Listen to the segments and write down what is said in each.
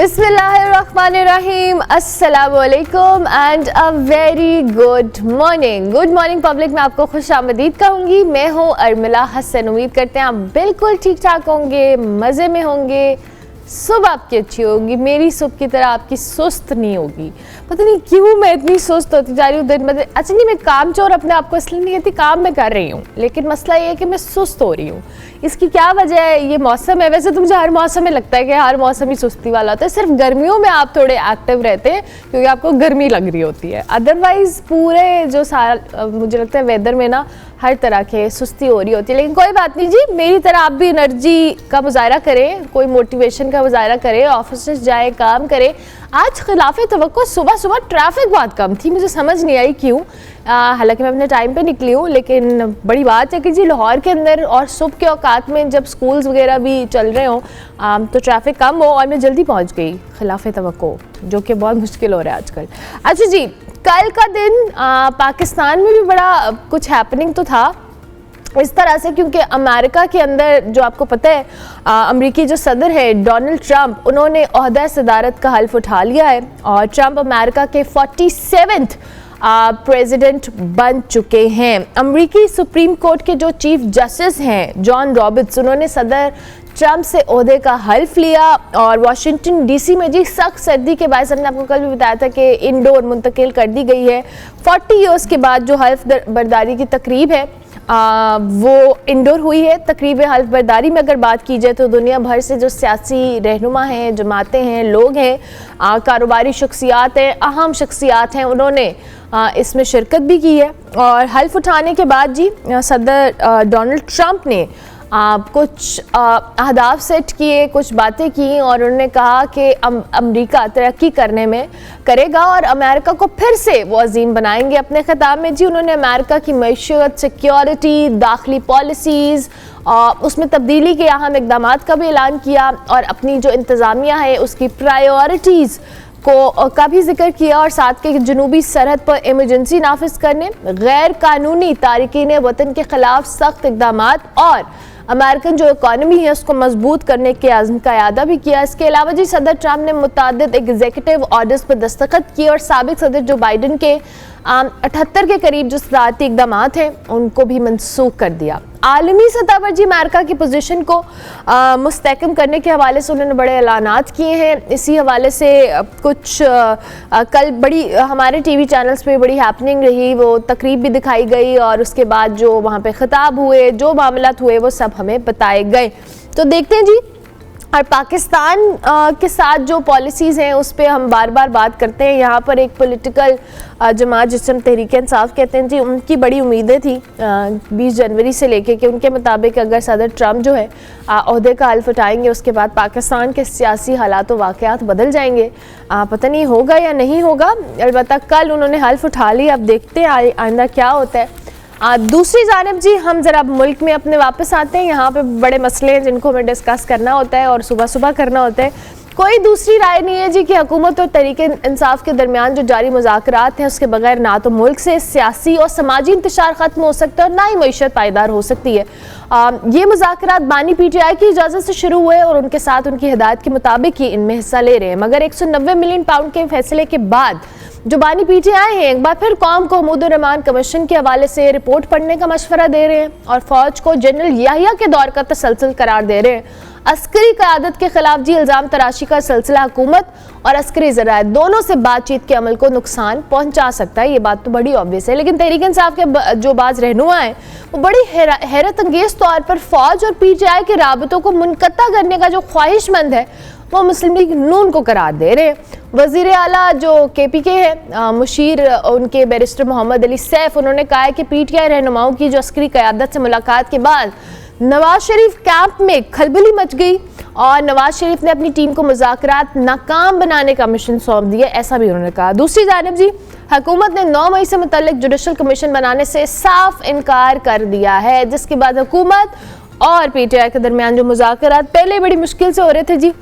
बिस्मिल्लाहिर्रहमानिर्रहीम, अस्सलामुअलैकुम and a very good morning. Good morning public, मैं आपको खुशामदीद कहूँगी। मैं हूँ अर्मिला हसन। उम्मीद करते हैं आप बिल्कुल ठीक ठाक होंगे, मज़े में होंगे। सुबह आपकी अच्छी होगी, मेरी सुबह की तरह आपकी सुस्त नहीं होगी। पता नहीं क्यों मैं इतनी सुस्त होती जा रही हूँ दिन ब दिन। अच्छा नहीं, मैं काम चोर अपने आप को इसलिए नहीं कहती, काम मैं कर रही हूँ, लेकिन मसला ये है कि मैं सुस्त हो रही हूँ। इसकी क्या वजह है? ये मौसम है। वैसे तो मुझे हर मौसम में लगता है कि हर मौसम ही सुस्ती वाला होता है, सिर्फ गर्मियों में आप थोड़े एक्टिव रहते हैं क्योंकि आपको गर्मी लग रही होती है। अदरवाइज पूरे जो साल मुझे लगता है वेदर में ना हर तरह के सुस्ती हो रही होती है। लेकिन कोई बात नहीं जी, मेरी तरह आप भी एनर्जी का मुजाहरा करें, कोई मोटिवेशन का मुजाहरा करें, ऑफिस जाए, काम करें। आज खिलाफे तवक्को सुबह सुबह ट्रैफिक बहुत कम थी, मुझे समझ नहीं आई क्यों। हालांकि मैं अपने टाइम पे निकली हूँ, लेकिन बड़ी बात है कि जी लाहौर के अंदर और सुबह के औकात में जब स्कूल्स वगैरह भी चल रहे हों तो ट्रैफिक कम हो और मैं जल्दी पहुँच गई खिलाफे तवक्को, जो कि बहुत मुश्किल हो रहा है आजकल। अच्छा जी, कल का दिन पाकिस्तान में भी बड़ा कुछ हैपनिंग तो था इस तरह से, क्योंकि अमेरिका के अंदर जो आपको पता है अमेरिकी जो सदर है डोनाल्ड ट्रंप, उन्होंने ओहदा सदारत का हल्फ उठा लिया है और ट्रंप अमेरिका के 47वें प्रेसिडेंट बन चुके हैं। अमेरिकी सुप्रीम कोर्ट के जो चीफ जस्टिस हैं जॉन रॉबर्ट्स, उन्होंने सदर ट्रंप से ओहदे का हल्फ लिया और वाशिंगटन डीसी में जी सख्त सर्दी के बाद, हमने आपको कल भी बताया था कि इंडोर मुंतकिल कर दी गई है। 40 ईयर्स के बाद जो हल्फ बर्दारी की तकरीब है वो इंडोर हुई है। तकरीब हल्फ बर्दारी में अगर बात की जाए तो दुनिया भर से जो सियासी रहनुमा हैं, जमातें हैं, लोग हैं, कारोबारी शख्सियात हैं, अहम शख्सियात हैं, उन्होंने इसमें शिरकत भी की है। और हल्फ उठाने के बाद जी सदर डोनाल्ड ट्रंप ने कुछ अहदाफ सेट किए, कुछ बातें की और उन्होंने कहा कि अमेरिका तरक्की करने में करेगा और अमेरिका को फिर से वो अजीम बनाएंगे। अपने खिताब में जी उन्होंने अमेरिका की मईशत, सिक्योरिटी, दाखिली पॉलिसीज़ उसमें तब्दीली के अहम इक़दाम का भी ऐलान किया और अपनी जो इंतज़ामिया है उसकी प्रायोरिटीज़ का भी जिक्र किया और साथ के जनूबी सरहद पर इमरजेंसी नाफिज करने, गैर कानूनी तारिकीन वतन के खिलाफ सख्त इक़दाम और अमेरिकन जो इकॉनमी है उसको मजबूत करने के आज़म का इरादा भी किया। इसके अलावा जी सदर ट्रंप ने मुतादिद एग्जीक्यूटिव ऑर्डर्स पर दस्तखत किए और साबिक सदर जो बाइडन के 78 के करीब जो सदारती इक़दाम हैं उनको भी मनसूख कर दिया। आलमी सतह पर जी अमेरिका की पोजीशन को मुस्तहकम करने के हवाले से उन्होंने बड़े ऐलानात किए हैं। इसी हवाले से कुछ कल बड़ी हमारे टीवी चैनल्स पे बड़ी हैपनिंग रही, वो तकरीब भी दिखाई गई और उसके बाद जो वहाँ पे खिताब हुए, जो मामलात हुए वो सब हमें बताए गए। तो देखते हैं जी, और पाकिस्तान के साथ जो पॉलिसीज़ हैं उस पर हम बार बार बात करते हैं। यहाँ पर एक पॉलिटिकल जमात जिसे हम तहरीक इंसाफ कहते हैं जी, उनकी बड़ी उम्मीदें थी 20 जनवरी से लेके कि उनके मुताबिक अगर सदर ट्रंप जो है ओहदे का हल्फ उठाएंगे उसके बाद पाकिस्तान के सियासी हालात व वाक़यात बदल जाएंगे। पता नहीं होगा या नहीं होगा, अलबत्ता कल उन्होंने हल्फ उठा लिया। अब देखते हैं आइंदा क्या होता है। दूसरी जानिब जी हम ज़रा मुल्क में अपने वापस आते हैं। यहाँ पे बड़े मसले हैं जिनको हमें डिस्कस करना होता है और सुबह सुबह करना होता है। कोई दूसरी राय नहीं है जी कि हुकूमत और तहरीक इंसाफ के दरमियान जो जारी मुज़ाकरात हैं उसके बगैर ना तो मुल्क से सियासी और समाजी इंतशार ख़त्म हो सकता है और ना ही मईशत पायदार हो सकती है। ये मुज़ाकरात बानी PTI की इजाज़त से शुरू हुए और उनके साथ उनकी हिदायत के मुताबिक ही इनमें हिस्सा ले रहे हैं, मगर 190 मिलियन पाउंड के फैसले के बाद जो बानी PTI हैं एक बार फिर कौम को महमूद-उर-रहमान कमीशन के हवाले से रिपोर्ट पढ़ने का मशवरा दे रहे हैं और फौज को जनरल याहिया के दौर का तसलसल करार दे रहे हैं। अस्करी क़यादत के खिलाफ जी इल्ज़ाम तराशी का सिलसिला हुकूमत और अस्करी ज़राए दोनों से बातचीत के अमल को नुकसान पहुंचा सकता है। ये बात तो बड़ी ऑब्वियस है, लेकिन तहरीक इंसाफ के जो बाज़ रहनुमा हैं वो बड़ी हैरत अंगेज़ तौर पर फौज और PTI के राबतों को मुनक़ता करने का जो ख्वाहिशमंद है वो मुस्लिम लीग नून को करार दे रहे हैं। वज़ीर आला जो KPK है मुशीर उनके बैरिस्टर मोहम्मद अली सैफ, उन्होंने कहा है कि PTI रहनुमाओं की जो अस्करी क़यादत से मुलाकात के बाद नवाज शरीफ कैंप में खलबली मच गई और नवाज शरीफ ने अपनी टीम को मुज़ाकरात नाकाम बनाने का मिशन सौंप दिया, ऐसा भी उन्होंने कहा। दूसरी जानिब जी हुकूमत ने 9 मई से मुतल्लिक जुडिशल कमीशन बनाने से साफ इनकार कर दिया है, जिसके बाद हुकूमत और PTI के दरमियान जो मुज़ाकरात पहले बड़ी मुश्किल से हो रहे थे जी,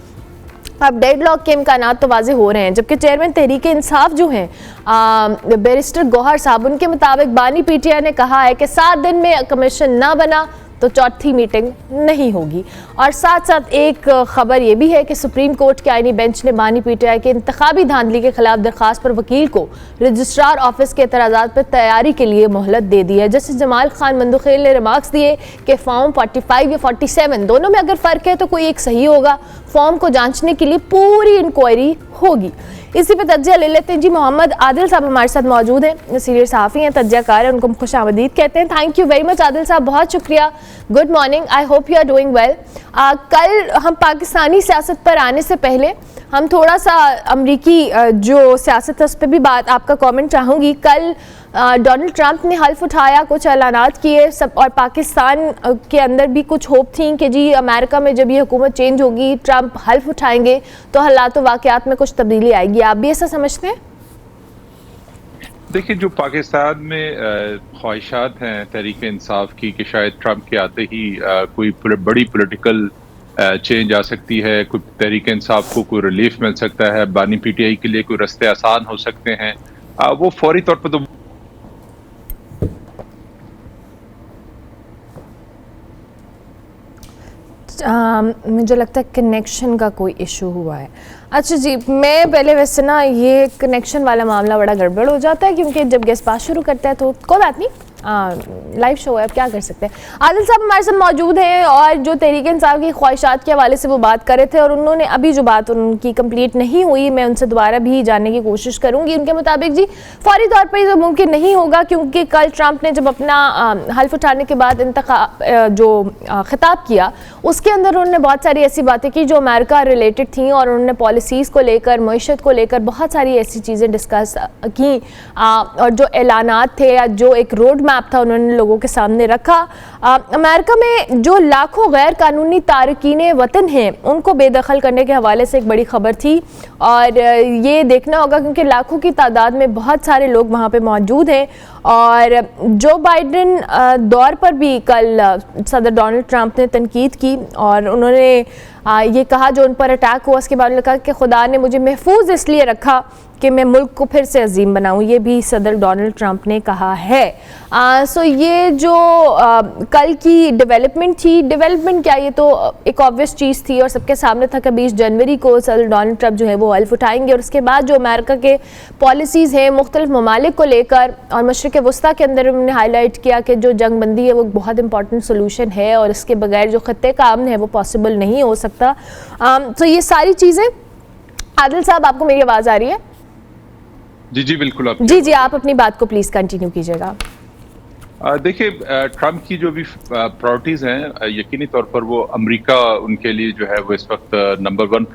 अब डेडलॉक के इम्कानात तो वाज़े हो रहे हैं। जबकि चेयरमैन तहरीक इंसाफ जो हैं बैरिस्टर गौहर साहब, उनके मुताबिक बानी PTI ने कहा है कि 7 दिन में कमीशन ना बना तो चौथी मीटिंग नहीं होगी। और साथ साथ एक खबर ये भी है कि सुप्रीम कोर्ट के आईनी बेंच ने बानी पीटीआई के इंतखाबी धांधली के खिलाफ दरखास्त पर वकील को रजिस्ट्रार ऑफिस के एतराज़ात पर तैयारी के लिए मोहलत दे दी है। जस्टिस जमाल खान मंदुखेल ने रिमार्क्स दिए कि फॉर्म 45 या 47 दोनों में अगर फ़र्क है तो कोई एक सही होगा। फॉर्म को जांचने के लिए पूरी इंक्वायरी होगी। इसी पे तज्जिया ले लेते हैं जी। मोहम्मद आदिल साहब हमारे साथ मौजूद हैं, सीनियर सहाफ़ी हैं, तज्जियाकार हैं, उनको खुश आमदीद कहते हैं। Thank you very much Adil sahab, बहुत शुक्रिया। Good morning, I hope you are doing well. कल हम पाकिस्तानी सियासत पर आने से पहले हम थोड़ा सा अमरीकी जो सियासत है उस पर भी बात, आपका कमेंट चाहूँगी। कल डोनाल्ड ट्रंप ने हल्फ उठाया, कुछ ऐलानात किए सब, और पाकिस्तान के अंदर भी कुछ होप थी कि जी अमेरिका में जब ये हुकूमत चेंज होगी, ट्रंप हल्फ उठाएंगे तो हालात व वाक़यात में कुछ तब्दीली आएगी। आप भी ऐसा समझते हैं? देखिए, जो पाकिस्तान में ख्वाहिशात हैं तहरीक इंसाफ की कि शायद ट्रंप के आते ही कोई बड़ी पॉलिटिकल चेंज आ सकती है, कोई तहरीक इंसाफ को कोई रिलीफ मिल सकता है, बानी पीटीआई के लिए कोई रास्ते आसान हो सकते हैं, वो फौरी तौर पर तो मुझे लगता है कनेक्शन का कोई इशू हुआ है। अच्छा जी, मैं पहले वैसे ना ये कनेक्शन वाला मामला बड़ा गड़बड़ हो जाता है क्योंकि जब गेस्ट पास शुरू करता है तो कोई बात नहीं, लाइव शो है, अब क्या कर सकते हैं। आदिल साहब हमारे साथ मौजूद हैं और जो तहरीक इंसाफ की ख्वाहिशात के हवाले से वो बात कर रहे थे और उन्होंने अभी जो बात उनकी कंप्लीट नहीं हुई, मैं उनसे दोबारा भी जानने की कोशिश करूंगी। उनके मुताबिक जी फौरी तौर पर ये मुमकिन नहीं होगा क्योंकि कल ट्रंप ने जब अपना हल्फ उठाने के बाद जो खिताब किया उसके अंदर उन्होंने बहुत सारी ऐसी बातें की जो अमेरिका रिलेटेड थी और उन्होंने पॉलिसीज़ को लेकर, मईशत को लेकर बहुत सारी ऐसी चीज़ें डिस्कस की और जो ऐलानात थे या जो एक रोड मैप था उन्होंने लोगों के सामने रखा। अमेरिका में जो लाखों गैर कानूनी तारकीन वतन हैं उनको बेदखल करने के हवाले से एक बड़ी खबर थी और ये देखना होगा क्योंकि लाखों की तादाद में बहुत सारे लोग वहाँ पे मौजूद हैं। और जो बाइडेन दौर पर भी कल सदर डोनाल्ड ट्रंप ने तनकीद की और उन्होंने ये कहा जो उन पर अटैक हुआ उसके बाद कहा कि खुदा ने मुझे महफूज इसलिए रखा कि मैं मुल्क को फिर से अजीम बनाऊं, ये भी सदर डोनाल्ड ट्रंप ने कहा है। सो ये जो कल की डेवलपमेंट थी, डेवलपमेंट क्या, ये तो एक ऑब्वियस चीज़ थी और सबके सामने था कि 20 जनवरी को सदर डोनाल्ड ट्रंप जो है वो हल्फ उठाएंगे और उसके बाद जो अमेरिका के पॉलिसीज़ हैं मुख्तलिफ ममालिक को लेकर और मशरिक़ वस्ता के अंदर उन्होंने हाईलाइट किया कि जो जंग बंदी है वो बहुत इंपॉर्टेंट सोल्यूशन है और इसके बगैर जो खत्ते का अमन है वो पॉसिबल नहीं हो सकता। तो ये सारी चीज़ें, आदिल साहब आपको मेरी आवाज़ आ रही है? जी जी बिल्कुल। जी आप अपनी बात को प्लीज कंटिन्यू कीजिएगा। देखिए, ट्रंप की जो भी प्रायोरिटीज हैं यकीनी तौर पर वो अमेरिका उनके लिए जो है वो इस वक्त नंबर 1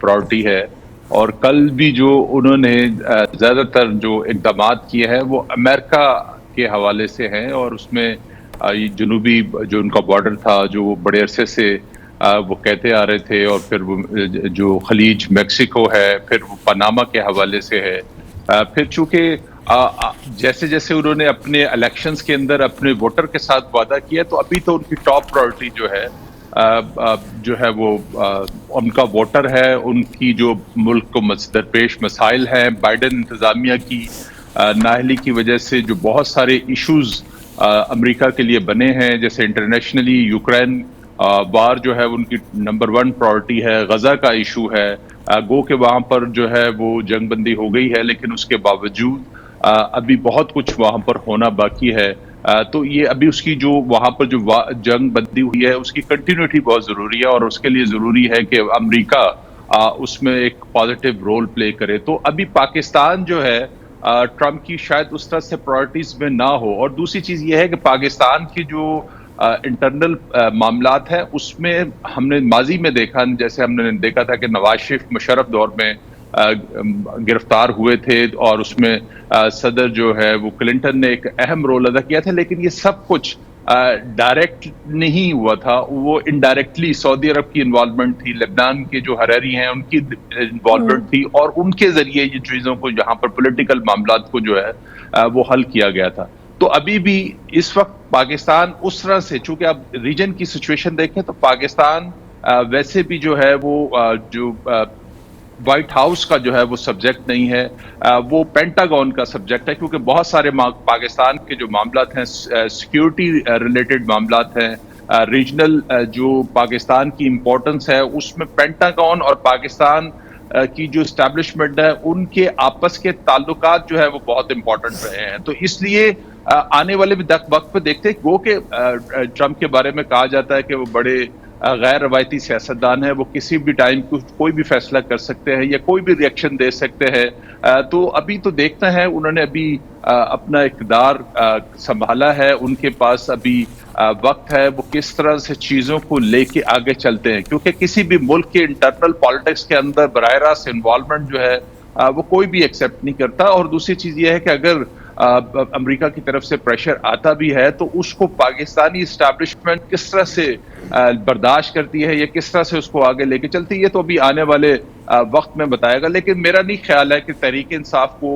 प्रायोरिटी है और कल भी जो उन्होंने ज़्यादातर जो इक़दाम किए हैं वो अमेरिका के हवाले से हैं और उसमें जनूबी जो उनका बॉर्डर था जो बड़े अरसे से वो कहते आ रहे थे और फिर वो जो खलीज मेक्सिको है, फिर वो पनामा के हवाले से है, फिर चूंकि जैसे जैसे उन्होंने अपने इलेक्शंस के अंदर अपने वोटर के साथ वादा किया तो अभी तो उनकी टॉप प्रायोरिटी जो है वो उनका वोटर है, उनकी जो मुल्क को दरपेश मसाइल हैं, बाइडेन इंतज़ामिया की नाअहली की वजह से जो बहुत सारे इश्यूज अमेरिका के लिए बने हैं, जैसे इंटरनेशनली यूक्रेन वार जो है उनकी नंबर 1 प्रायोरिटी है, गजा का इशू है, गो के वहाँ पर जो है वो जंग बंदी हो गई है लेकिन उसके बावजूद अभी बहुत कुछ वहाँ पर होना बाकी है। तो ये अभी उसकी जो वहाँ पर जो जंग बंदी हुई है उसकी कंटिन्यूटी बहुत ज़रूरी है और उसके लिए ज़रूरी है कि अमेरिका उसमें एक पॉजिटिव रोल प्ले करे। तो अभी पाकिस्तान जो है ट्रंप की शायद उस तरह से प्रायोरिटीज़ में ना हो। और दूसरी चीज़ ये है कि पाकिस्तान की जो इंटरनल मामलात है उसमें हमने माजी में देखा, जैसे हमने देखा था कि नवाज शरीफ मुशर्रफ दौर में गिरफ्तार हुए थे और उसमें सदर जो है वो क्लिंटन ने एक अहम रोल अदा किया था, लेकिन ये सब कुछ डायरेक्ट नहीं हुआ था, वो इनडायरेक्टली सऊदी अरब की इन्वॉल्वमेंट थी, लेबनान के जो हरारी हैं उनकी इन्वॉल्वमेंट थी और उनके जरिए ये चीज़ों को यहाँ पर पॉलिटिकल मामलात को जो है वो हल किया गया था। तो अभी भी इस वक्त पाकिस्तान उस तरह से, चूंकि आप रीजन की सिचुएशन देखें तो पाकिस्तान वैसे भी जो है वो जो व्हाइट हाउस का जो है वो सब्जेक्ट नहीं है, वो पेंटागन का सब्जेक्ट है, क्योंकि बहुत सारे पाकिस्तान के जो मामलात हैं सिक्योरिटी रिलेटेड मामलात हैं, रीजनल जो पाकिस्तान की इम्पोर्टेंस है उसमें पेंटागन और पाकिस्तान की जो एस्टैब्लिशमेंट है उनके आपस के ताल्लुकात जो है वो बहुत इंपॉर्टेंट रहे हैं। तो इसलिए आने वाले भी वक्त पे देखते हैं वो कि ट्रंप के बारे में कहा जाता है कि वो बड़े गैर रवायती सियासतदान है, वो किसी भी टाइम कोई भी फैसला कर सकते हैं या कोई भी रिएक्शन दे सकते हैं। तो अभी तो देखते हैं उन्होंने अभी अपना इक़्तिदार संभाला है, उनके पास अभी वक्त है वो किस तरह से चीज़ों को लेके आगे चलते हैं, क्योंकि किसी भी मुल्क के इंटरनल पॉलिटिक्स के अंदर बराह रास्त इन्वॉल्वमेंट जो है वो कोई भी एक्सेप्ट नहीं करता। और दूसरी चीज़ ये है कि अगर अमेरिका की तरफ से प्रेशर आता भी है तो उसको पाकिस्तानी इस्टेब्लिशमेंट किस तरह से बर्दाश्त करती है या किस तरह से उसको आगे लेके चलती है, ये तो अभी आने वाले वक्त में बताएगा। लेकिन मेरा नहीं ख्याल है कि तहरीक इंसाफ को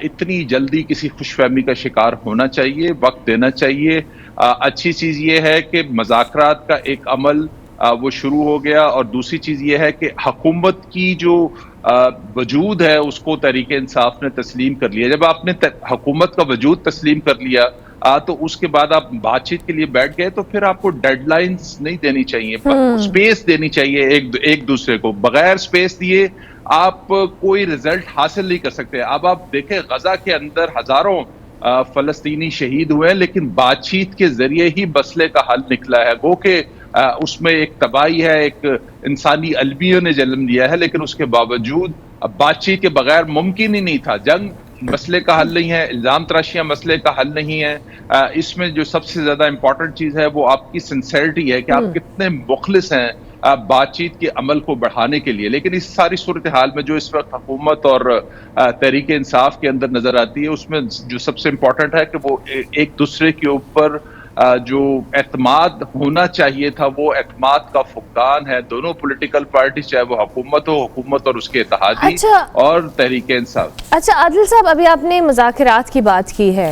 इतनी जल्दी किसी खुशफहमी का शिकार होना चाहिए, वक्त देना चाहिए। अच्छी चीज़ ये है कि मुज़ाकरात का एक अमल वो शुरू हो गया, और दूसरी चीज़ ये है कि हुकूमत की जो वजूद है उसको तहरीक इंसाफ ने तस्लीम कर लिया। जब आपने हुकूमत का वजूद तस्लीम कर लिया तो उसके बाद आप बातचीत के लिए बैठ गए, तो फिर आपको डेडलाइंस नहीं देनी चाहिए, स्पेस देनी चाहिए एक दूसरे को। बगैर स्पेस दिए आप कोई रिजल्ट हासिल नहीं कर सकते। अब आप देखें गजा के अंदर हजारों फलस्तीनी शहीद हुए हैं, लेकिन बातचीत के जरिए ही मसले का हल निकला है। गो के उसमें एक तबाही है, एक इंसानी अलमियों ने जन्म लिया है, लेकिन उसके बावजूद बातचीत के बगैर मुमकिन ही नहीं था। जंग मसले का हल नहीं है, इल्जाम तराशियां मसले का हल नहीं है। इसमें जो सबसे ज्यादा इंपॉर्टेंट चीज है वो आपकी सिंसेरिटी है कि आप कितने मुखलिस हैं बातचीत के अमल को बढ़ाने के लिए। लेकिन इस सारी सूरत हाल में जो इस वक्त हुकूमत और तहरीक इंसाफ के अंदर नजर आती है, उसमें जो सबसे इंपॉर्टेंट है कि वो एक दूसरे के ऊपर जो एतमाद होना चाहिए था वो एतमाद का फुकदान है। दोनों पॉलिटिकल पार्टी, चाहे वो हुकूमत और उसके इत्तेहादी और तहरीक इंसाफ। अच्छा आदिल साहब, अभी आपने मुज़ाकरात की बात की है।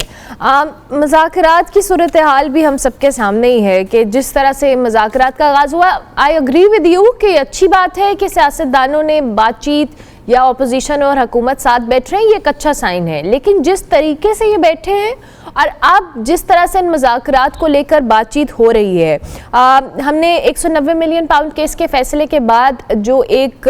मुज़ाकरात की सूरत हाल भी हम सबके सामने ही है कि जिस तरह से मुज़ाकरात का आगाज़ हुआ, आई एग्री विद यू कि अच्छी बात है कि सियासतदानों ने बातचीत या अपोजिशन और हुकूमत साथ बैठ रहे हैं, ये एक अच्छा साइन है। लेकिन जिस तरीके से ये बैठे हैं और अब जिस तरह से इन मुज़ाकरात को लेकर बातचीत हो रही है, हमने 190 मिलियन पाउंड केस के फैसले के बाद जो एक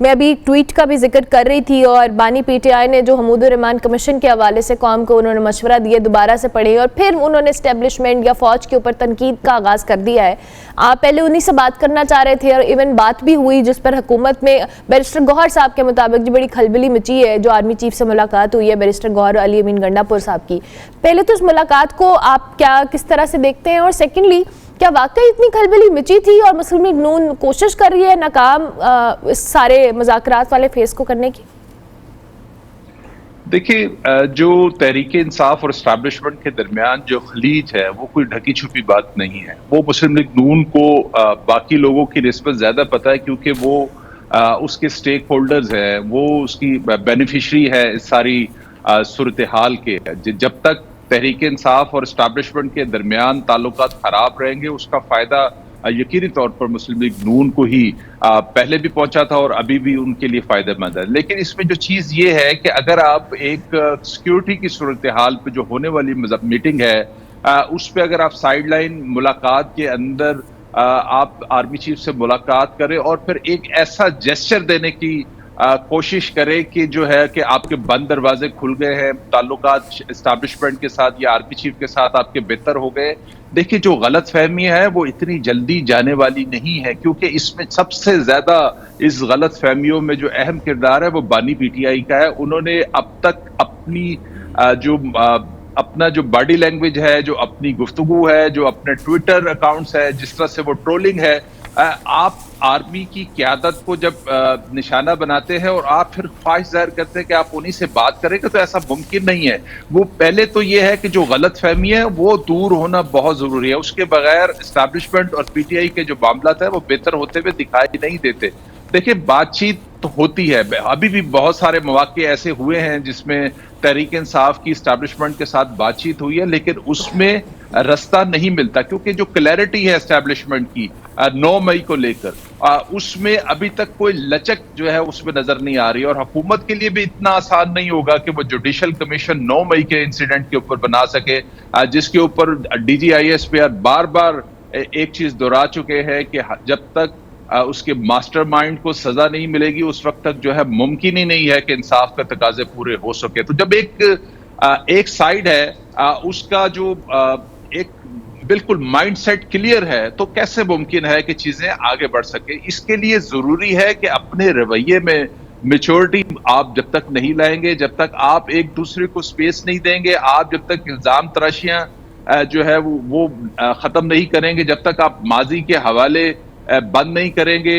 मैं अभी ट्वीट का भी जिक्र कर रही थी, और बानी पीटीआई ने जो हमूदुर रहमान कमीशन के हवाले से कौम को उन्होंने मशवरा दिया दोबारा से पढ़े, और फिर उन्होंने इस्टेब्लिशमेंट या फ़ौज के ऊपर तनकीद का आगाज़ कर दिया है। पहले उन्हीं से बात करना चाह रहे थे और इवन बात भी हुई, जिस पर हुकूमत में बैरिस्टर गौहर साहब के मुताबिक जो बड़ी खलबली मची है, जो आर्मी चीफ से मुलाकात हुई है बैरिस्टर गौहर अली अमीन गंडापुर साहब की। पहले तो उस मुलाकात को आप किस तरह से देखते हैं, और सेकेंडली क्या वाकई इतनी खलबली मची थी और मुस्लिम लीग नून कोशिश कर रही है नाकाम इस सारे मुज़ाकरात वाले फेस को करने की? देखिए, जो तहरीक इंसाफ और एस्टैब्लिशमेंट के दरमियान जो खलीज है वो कोई ढकी छुपी बात नहीं है। वो मुस्लिम लीग नून को बाकी लोगों की निस्बत ज्यादा पता है, क्योंकि वो उसके स्टेक होल्डर्स हैं, वो उसकी बेनिफिशरी है इस सारी सूरत हाल के। जब तक तहरीक इंसाफ और एस्टैब्लिशमेंट के दरमियान ताल्लुकात खराब रहेंगे, उसका फायदा यकीनी तौर पर मुस्लिम लीग नून को ही पहले भी पहुंचा था और अभी भी उनके लिए फायदेमंद है। लेकिन इसमें जो चीज़ ये है कि अगर आप एक सिक्योरिटी की सूरत हाल पे जो होने वाली मीटिंग है उस पर अगर आप साइडलाइन मुलाकात के अंदर आप आर्मी चीफ से मुलाकात करें और फिर एक ऐसा जेस्चर देने की कोशिश करें कि जो है कि आपके बंद दरवाजे खुल गए हैं, ताल्लुकात एस्टैब्लिशमेंट के साथ या आर्मी चीफ के साथ आपके बेहतर हो गए। देखिए, जो गलत फहमी है वो इतनी जल्दी जाने वाली नहीं है, क्योंकि इसमें सबसे ज्यादा इस गलत फहमियों में जो अहम किरदार है वो बानी पीटीआई का है। उन्होंने अब तक अपना जो बॉडी लैंग्वेज है, जो अपनी गुफ्तगू है, जो अपने ट्विटर अकाउंट्स है, जिस तरह से वो ट्रोलिंग है, आप आर्मी की क़यादत को जब निशाना बनाते हैं और आप फिर ख्वाहिश जाहिर करते हैं कि आप उन्हीं से बात करेंगे, तो ऐसा मुमकिन नहीं है। वो पहले तो ये है कि जो गलत फहमी है वो दूर होना बहुत जरूरी है। उसके बगैर एस्टैब्लिशमेंट और पीटीआई के जो मामला है वो बेहतर होते हुए दिखाई नहीं देते। देखिए, बातचीत तो होती है, अभी भी बहुत सारे मौके ऐसे हुए हैं जिसमें तहरीक इंसाफ की एस्टैब्लिशमेंट के साथ बातचीत हुई है, लेकिन उसमें रास्ता नहीं मिलता, क्योंकि जो क्लैरिटी है एस्टैब्लिशमेंट की 9 मई को लेकर, उसमें अभी तक कोई लचक जो है उसमें नजर नहीं आ रही। और हुकूमत के लिए भी इतना आसान नहीं होगा कि वो जुडिशल कमीशन 9 मई के इंसिडेंट के ऊपर बना सके, जिसके ऊपर DGIS पे बार बार एक चीज दोहरा चुके हैं कि जब तक उसके मास्टरमाइंड को सजा नहीं मिलेगी उस वक्त तक जो है मुमकिन ही नहीं है कि इंसाफ के तकाजे पूरे हो सके। तो जब एक साइड है उसका जो एक बिल्कुल माइंडसेट क्लियर है तो कैसे मुमकिन है कि चीजें आगे बढ़ सके। इसके लिए जरूरी है कि अपने रवैये में मेच्योरिटी आप जब तक नहीं लाएंगे, जब तक आप एक दूसरे को स्पेस नहीं देंगे, आप जब तक इल्जाम तराशियां जो है वो खत्म नहीं करेंगे, जब तक आप माजी के हवाले बंद नहीं करेंगे,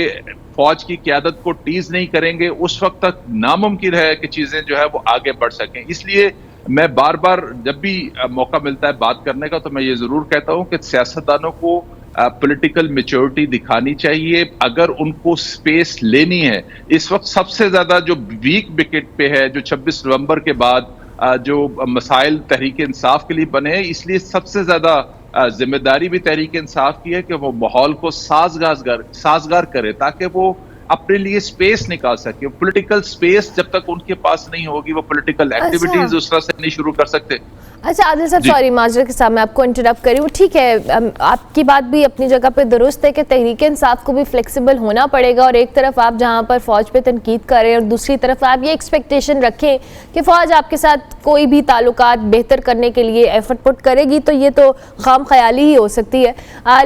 फौज की क़यादत को टीज नहीं करेंगे, उस वक्त तक नामुमकिन है कि चीजें जो है वो आगे बढ़ सकें। इसलिए मैं बार बार जब भी मौका मिलता है बात करने का तो मैं ये जरूर कहता हूं कि सियासतदानों को पॉलिटिकल मैच्योरिटी दिखानी चाहिए अगर उनको स्पेस लेनी है। इस वक्त सबसे ज्यादा जो वीक विकेट पे है, जो 26 नवंबर के बाद जो मसाइल तहरीक इंसाफ के लिए बने हैं, इसलिए सबसे ज्यादा जिम्मेदारी भी तहरीक इंसाफ की है कि वो माहौल को साजगार करे ताकि वो अपने लिए स्पेस निकाल सके। पॉलिटिकल स्पेस जब तक उनके पास नहीं होगी वो पॉलिटिकल एक्टिविटीज उस तरह से नहीं शुरू कर सकते। अच्छा आदिल साहब, सॉरी माजरत के साथ मैं आपको इंटरप्ट करी हूँ। ठीक है, आपकी बात भी अपनी जगह पे दुरुस्त है कि तहरीक इंसाफ को भी फ्लेक्सिबल होना पड़ेगा और एक तरफ आप जहाँ पर फ़ौज पे तनकीद करें और दूसरी तरफ आप ये एक्सपेक्टेशन रखें कि फ़ौज आपके साथ कोई भी ताल्लुकात बेहतर करने के लिए एफर्ट पुट करेगी, तो ये तो खाम ख्याली ही हो सकती है।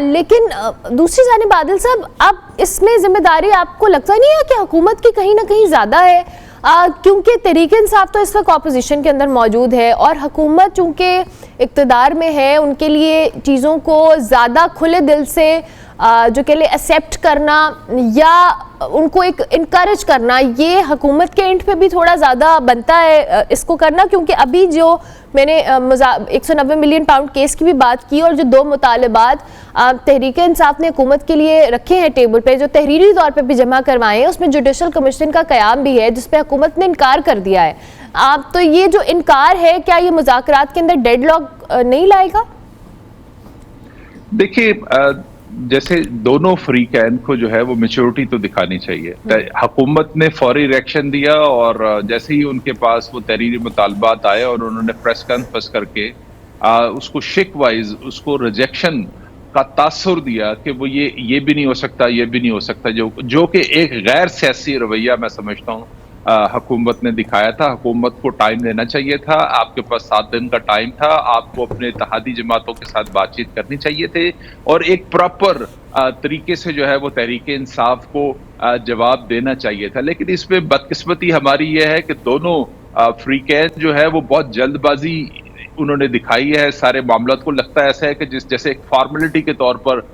लेकिन दूसरी जानिब आदिल साहब, अब इसमें जिम्मेदारी आपको लगता नहीं है कि हुकूमत की कहीं ना कहीं ज़्यादा है? क्योंकि तहरीक इंसाफ तो इस वक्त ऑपोजिशन के अंदर मौजूद है और हुकूमत चूँकि इक़्तिदार में है, उनके लिए चीज़ों को ज़्यादा खुले दिल से जो के लिए एक्सेप्ट करना या उनको एक इनकरेज करना, ये हुकूमत के एंड पे भी थोड़ा ज़्यादा बनता है इसको करना। क्योंकि अभी जो मैंने 190 मिलियन पाउंड केस की भी बात की और जो 2 मुतालबात तहरीक इंसाफ ने हुकूमत के लिए रखे हैं टेबल पे, जो तहरीरी तौर पे भी जमा करवाए हैं, उसमें जुडिशल कमीशन का क़याम भी है जिस पे हुकूमत ने इनकार कर दिया है। तो ये जो इनकार है, क्या ये मुज़ाकरात के अंदर डेडलॉक नहीं लाएगा? देखिए, जैसे दोनों फ्रीकैन को जो है वो मैच्योरिटी तो दिखानी चाहिए। हुकूमत ने फौरी रिएक्शन दिया और जैसे ही उनके पास वो तहरीरी मुतालबात आए और उन्होंने प्रेस कॉन्फ्रेंस करके उसको शिक वाइज उसको रिजेक्शन का तासुर दिया कि वो ये भी नहीं हो सकता, ये भी नहीं हो सकता, जो कि एक गैर सियासी रवैया मैं समझता हूँ हुकूमत ने दिखाया था। हुकूमत को टाइम लेना चाहिए था, आपके पास 7 दिन का टाइम था, आपको अपने इत्तेहादी जमातों के साथ बातचीत करनी चाहिए थे और एक प्रॉपर तरीके से जो है वो तहरीक इंसाफ को जवाब देना चाहिए था। लेकिन इसमें बदकिस्मती हमारी ये है कि दोनों फ्रीकैन जो है वो बहुत जल्दबाजी उन्होंने दिखाई है। सारे मामला को लगता है ऐसा है कि जैसे एक फॉर्मेलिटी के तौर पर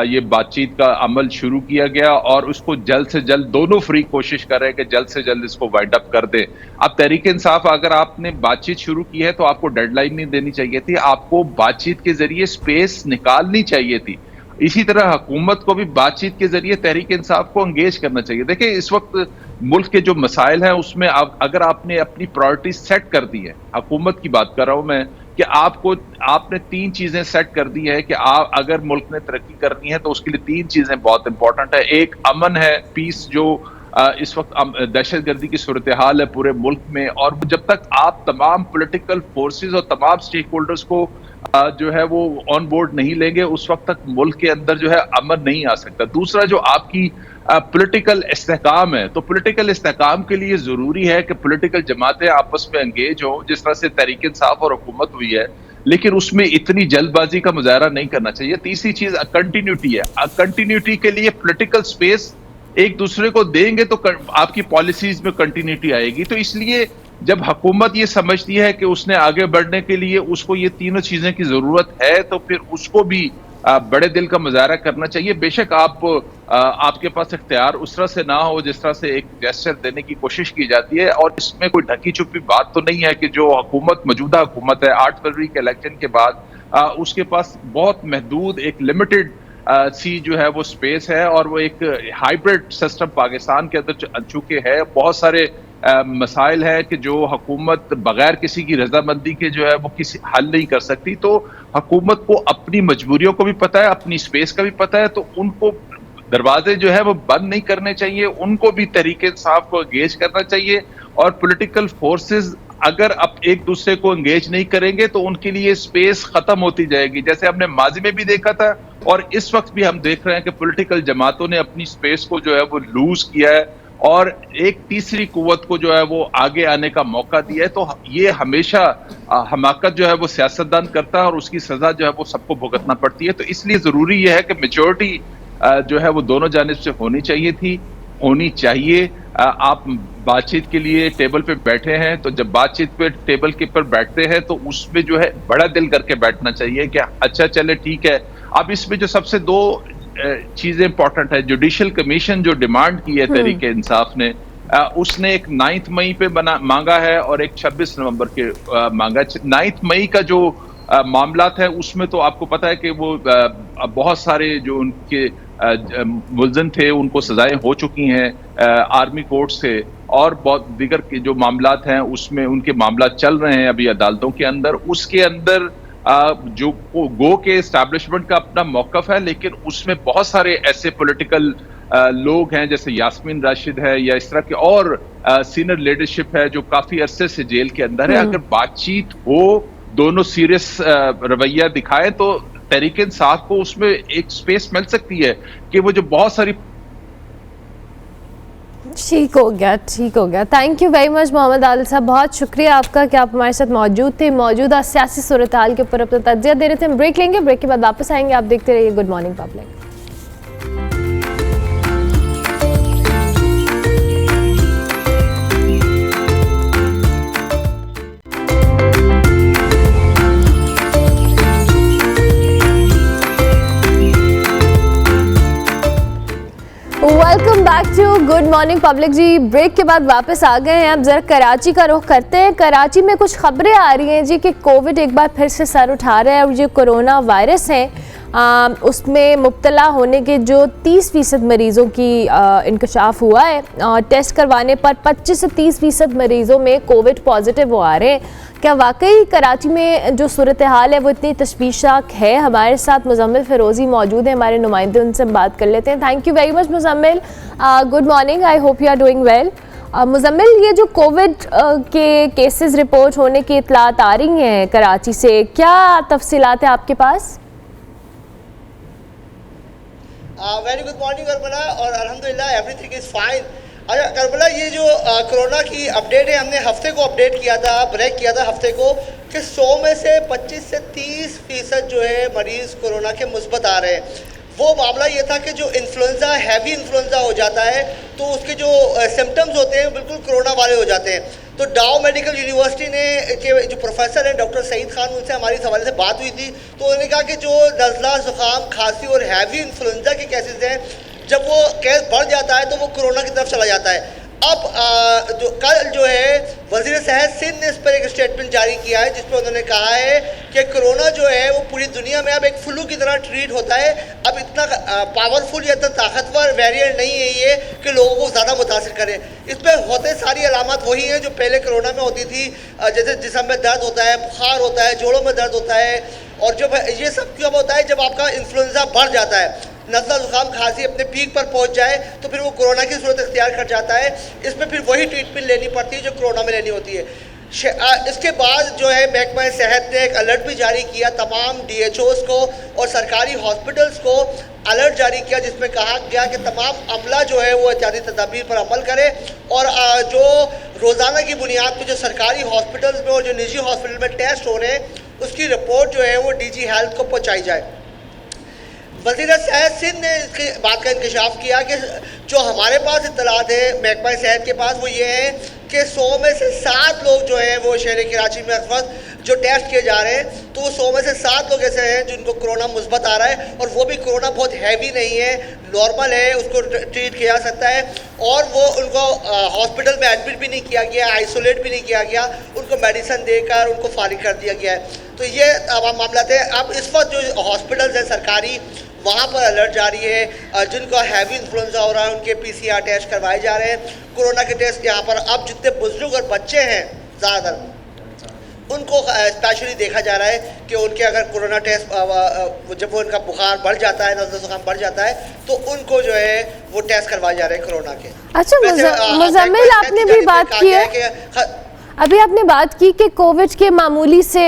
ये बातचीत का अमल शुरू किया गया और उसको जल्द से जल्द दोनों फ्री कोशिश कर रहे हैं कि जल्द से जल्द इसको वाइंड अप कर दे। अब तहरीक इंसाफ अगर आपने बातचीत शुरू की है तो आपको डेडलाइन नहीं देनी चाहिए थी, आपको बातचीत के जरिए स्पेस निकालनी चाहिए थी। इसी तरह हुकूमत को भी बातचीत के जरिए तहरीक इंसाफ को एंगेज करना चाहिए। देखिए, इस वक्त मुल्क के जो मसाइल हैं उसमें अगर आपने अपनी प्रायोरिटी सेट कर दी है, हुकूमत की बात कर रहा हूं मैं, कि आपने 3 चीजें सेट कर दी है कि आप अगर मुल्क ने तरक्की करनी है तो उसके लिए 3 चीजें बहुत इंपॉर्टेंट है। एक अमन है, पीस, जो इस वक्त दहशतगर्दी की सूरत हाल है पूरे मुल्क में, और जब तक आप तमाम पॉलिटिकल फोर्सेस और तमाम स्टेक होल्डर्स को जो है वो ऑन बोर्ड नहीं लेंगे उस वक्त तक मुल्क के अंदर जो है अमन नहीं आ सकता। दूसरा, जो आपकी पॉलिटिकल इस्तेहकाम है, तो पॉलिटिकल इस्तेहकाम के लिए जरूरी है कि पॉलिटिकल जमातें आपस में एंगेज हो, जिस तरह से तहरीक इंसाफ और हुकूमत हुई है, लेकिन उसमें इतनी जल्दबाजी का मुजाहरा नहीं करना चाहिए। तीसरी चीज कंटिन्यूटी है। कंटिन्यूटी के लिए पॉलिटिकल स्पेस एक दूसरे को देंगे तो आपकी पॉलिसीज में कंटिन्यूटी आएगी। तो इसलिए जब हुकूमत ये समझती है कि उसने आगे बढ़ने के लिए उसको ये तीनों चीजें की जरूरत है, तो फिर उसको भी बड़े दिल का मुजाहरा करना चाहिए। बेशक आपके पास इख्तियार उस तरह से ना हो जिस तरह से एक जेस्चर देने की कोशिश की जाती है, और इसमें कोई ढकी छुपी बात तो नहीं है कि जो हुकूमत मौजूदा हुकूमत है 8 फरवरी के इलेक्शन के बाद उसके पास बहुत महदूद एक लिमिटेड सी जो है वो स्पेस है, और वो एक हाइब्रिड सिस्टम पाकिस्तान के अंदर चूंकि है, बहुत सारे मसाइल है कि जो हुकूमत बगैर किसी की रजामंदी के जो है वो किसी हल नहीं कर सकती। तो हुकूमत को अपनी मजबूरियों को भी पता है, अपनी स्पेस का भी पता है, तो उनको दरवाजे जो है वो बंद नहीं करने चाहिए, उनको भी तहरीक इंसाफ को एंगेज करना चाहिए। और पॉलिटिकल फोर्सेस अगर अब एक दूसरे को एंगेज नहीं करेंगे तो उनके लिए स्पेस खत्म होती जाएगी, जैसे हमने माजी में भी देखा था और इस वक्त भी हम देख रहे हैं कि पॉलिटिकल जमातों ने अपनी स्पेस को जो है वो लूज किया है और एक तीसरी कुव्वत को जो है वो आगे आने का मौका दिया है। तो ये हमेशा हमाकत जो है वो सियासतदान करता है और उसकी सजा जो है वो सबको भुगतना पड़ती है। तो इसलिए जरूरी यह है कि मेजोरिटी जो है वो दोनों जानिब से होनी चाहिए। आप बातचीत के लिए टेबल पे बैठे हैं तो जब बातचीत पे टेबल के ऊपर बैठते हैं तो उसमें जो है बड़ा दिल करके बैठना चाहिए कि अच्छा चले ठीक है। अब इसमें जो सबसे दो चीजें इंपॉर्टेंट है, जुडिशियल कमीशन जो डिमांड की है तहरीक इंसाफ ने, उसने एक 9 मई पे मांगा है और एक 26 नवंबर के मांगा। 9 मई का जो मामलात है उसमें तो आपको पता है कि वो बहुत सारे जो उनके मुल्ज़िम थे उनको सजाएं हो चुकी हैं आर्मी कोर्ट से और बहुत दीगर के जो मामलात हैं उसमें उनके मामला चल रहे हैं अभी अदालतों के अंदर। उसके अंदर जो गो के एस्टैब्लिशमेंट का अपना मौकफ है, लेकिन उसमें बहुत सारे ऐसे पॉलिटिकल लोग हैं जैसे यास्मीन राशिद है या इस तरह के और सीनियर लीडरशिप है जो काफी अरसे से जेल के अंदर है। अगर बातचीत हो, दोनों सीरियस रवैया दिखाएं तो तहरीक इंसाफ को उसमें एक स्पेस मिल सकती है कि वो जो बहुत सारी। ठीक हो गया। Thank you very much Mohammad Adil sahab, बहुत शुक्रिया आपका कि आप हमारे साथ मौजूद थे। मौजूदा सियासी सूरत हाल के ऊपर अपना तज्जिया दे रहे थे। हम ब्रेक लेंगे, ब्रेक के बाद वापस आएंगे। आप देखते रहिए good morning public. Welcome back to good morning public ji. Break के बाद वापस आ गए हैं। अब जरा कराची का रुख करते हैं। कराची में कुछ खबरें आ रही हैं जी कि कोविड एक बार फिर से सर उठा रहा है और जो कोरोना वायरस है उसमें मुब्तला होने के जो 30% मरीज़ों की इंकशाफ हुआ है। टेस्ट करवाने पर 25 से 30% मरीज़ों में कोविड पॉजिटिव वो आ रहे हैं। क्या वाकई कराची में जो सूरत हाल है वो इतनी तशवीशनाक है? हमारे साथ मुजम्मिल फ़िरोज़ी मौजूद हैं, हमारे नुमाइंदे, उनसे बात कर लेते हैं। Thank you very much Muzammil. Good morning, I hope you are doing well. Muzammil, ये जो कोविड के केसेस रिपोर्ट होने की इतलात आ रही हैं कराची से, क्या तफसीलात है आपके पास? वेरी गुड मॉर्निंग करबला, और अल्हम्दुलिल्लाह एवरीथिंग इज़ फाइन। अच्छा करबला, ये जो कोरोना की अपडेट है, हमने हफ्ते को अपडेट किया था, ब्रेक किया था हफ्ते को कि 100 में से 25 से 30% जो है मरीज़ कोरोना के मुस्बत आ रहे हैं। वो मामला ये था कि जो इन्फ्लुएंज़ा, हैवी इन्फ्लुएंज़ा हो जाता है तो उसके जो सिम्टम्स होते हैं बिल्कुल कोरोना वाले हो जाते हैं। तो डाउ मेडिकल यूनिवर्सिटी ने के जो प्रोफेसर हैं डॉक्टर सईद खान, उनसे हमारी इस हवाले से बात हुई थी, तो उन्होंने कहा कि जो नज़ला, ज़ुकाम, खांसी और हैवी इन्फ्लुएंज़ा के केसेस हैं, जब वो केस बढ़ जाता है तो वो कोरोना की तरफ चला जाता है। अब जो कल जो है वज़ीर सेहत सिंध ने इस पर एक स्टेटमेंट जारी किया है जिसमें उन्होंने कहा है कि कोरोना जो है वो पूरी दुनिया में अब एक फ्लू की तरह ट्रीट होता है। अब इतना पावरफुल या इतना ताकतवर वेरिएंट नहीं है ये कि लोगों को ज़्यादा मुतासर करे। इसमें होते सारी अलामत वही हैं जो पहले कोरोना में होती थी, जैसे जिस्म में दर्द होता है, बुखार होता है, जोड़ों में दर्द होता है। और जब ये सब कब होता है, जब आपका इन्फ्लुएंजा बढ़ जाता है, नज़ला, ज़ुकाम, खांसी अपने पीक पर पहुंच जाए तो फिर वो कोरोना की सूरत इख्तियार कर जाता है। इसमें फिर वही ट्रीटमेंट लेनी पड़ती है जो कोरोना में लेनी होती है। इसके बाद जो है महकमा सेहत ने एक अलर्ट भी जारी किया, तमाम DHOs को और सरकारी हॉस्पिटल्स को अलर्ट जारी किया जिसमें कहा गया कि तमाम अमला जो है वो एहतियाती तदाबीर पर अमल करे और जो रोज़ाना की बुनियाद पर जो सरकारी हॉस्पिटल्स में और जो निजी हॉस्पिटल में टेस्ट हो रहे हैं उसकी रिपोर्ट जो है वो DG हेल्थ को पहुँचाई जाए। वज़ीर सेहत सिंध ने इसकी बात का इंकशाफ किया कि जो हमारे पास इत्तलात है महकमा सेहत के पास, वो ये है कि 100 में से 7 लोग जो हैं वो शहर कराची में इस वक्त जो टेस्ट किए जा रहे हैं, तो वो 100 में से 7 लोग ऐसे हैं जिनको कोरोना मुस्बत आ रहा है और वो भी कोरोना बहुत हैवी नहीं है, नॉर्मल है, उसको ट्रीट किया जा सकता है और वो उनको हॉस्पिटल में एडमिट भी नहीं किया गया, आइसोलेट भी नहीं किया गया, उनको मेडिसिन देकर उनको फारिग कर दिया गया है। तो ये तमाम मामला थे। अब इस वक्त जो हॉस्पिटल्स हैं सरकारी, वहाँ पर अलर्ट जारी है। जिनको हैवी इन्फ्लुएंजा हो रहा है उनके PCR टेस्ट करवाए जा रहे हैं। कोरोना के टेस्ट यहाँ पर अब जितने बुजुर्ग और बच्चे हैं ज़्यादातर उनको स्पेशली देखा जा रहा है कि उनके अगर कोरोना टेस्ट जब वो उनका बुखार बढ़ जाता है, नज़ला ज़ुकाम बढ़ जाता है, तो उनको जो है वो टेस्ट करवाए जा रहे हैं कोरोना के। अच्छा मुजम्मिल, आपने भी बात की है, अभी आपने बात की कि कोविड के मामूली से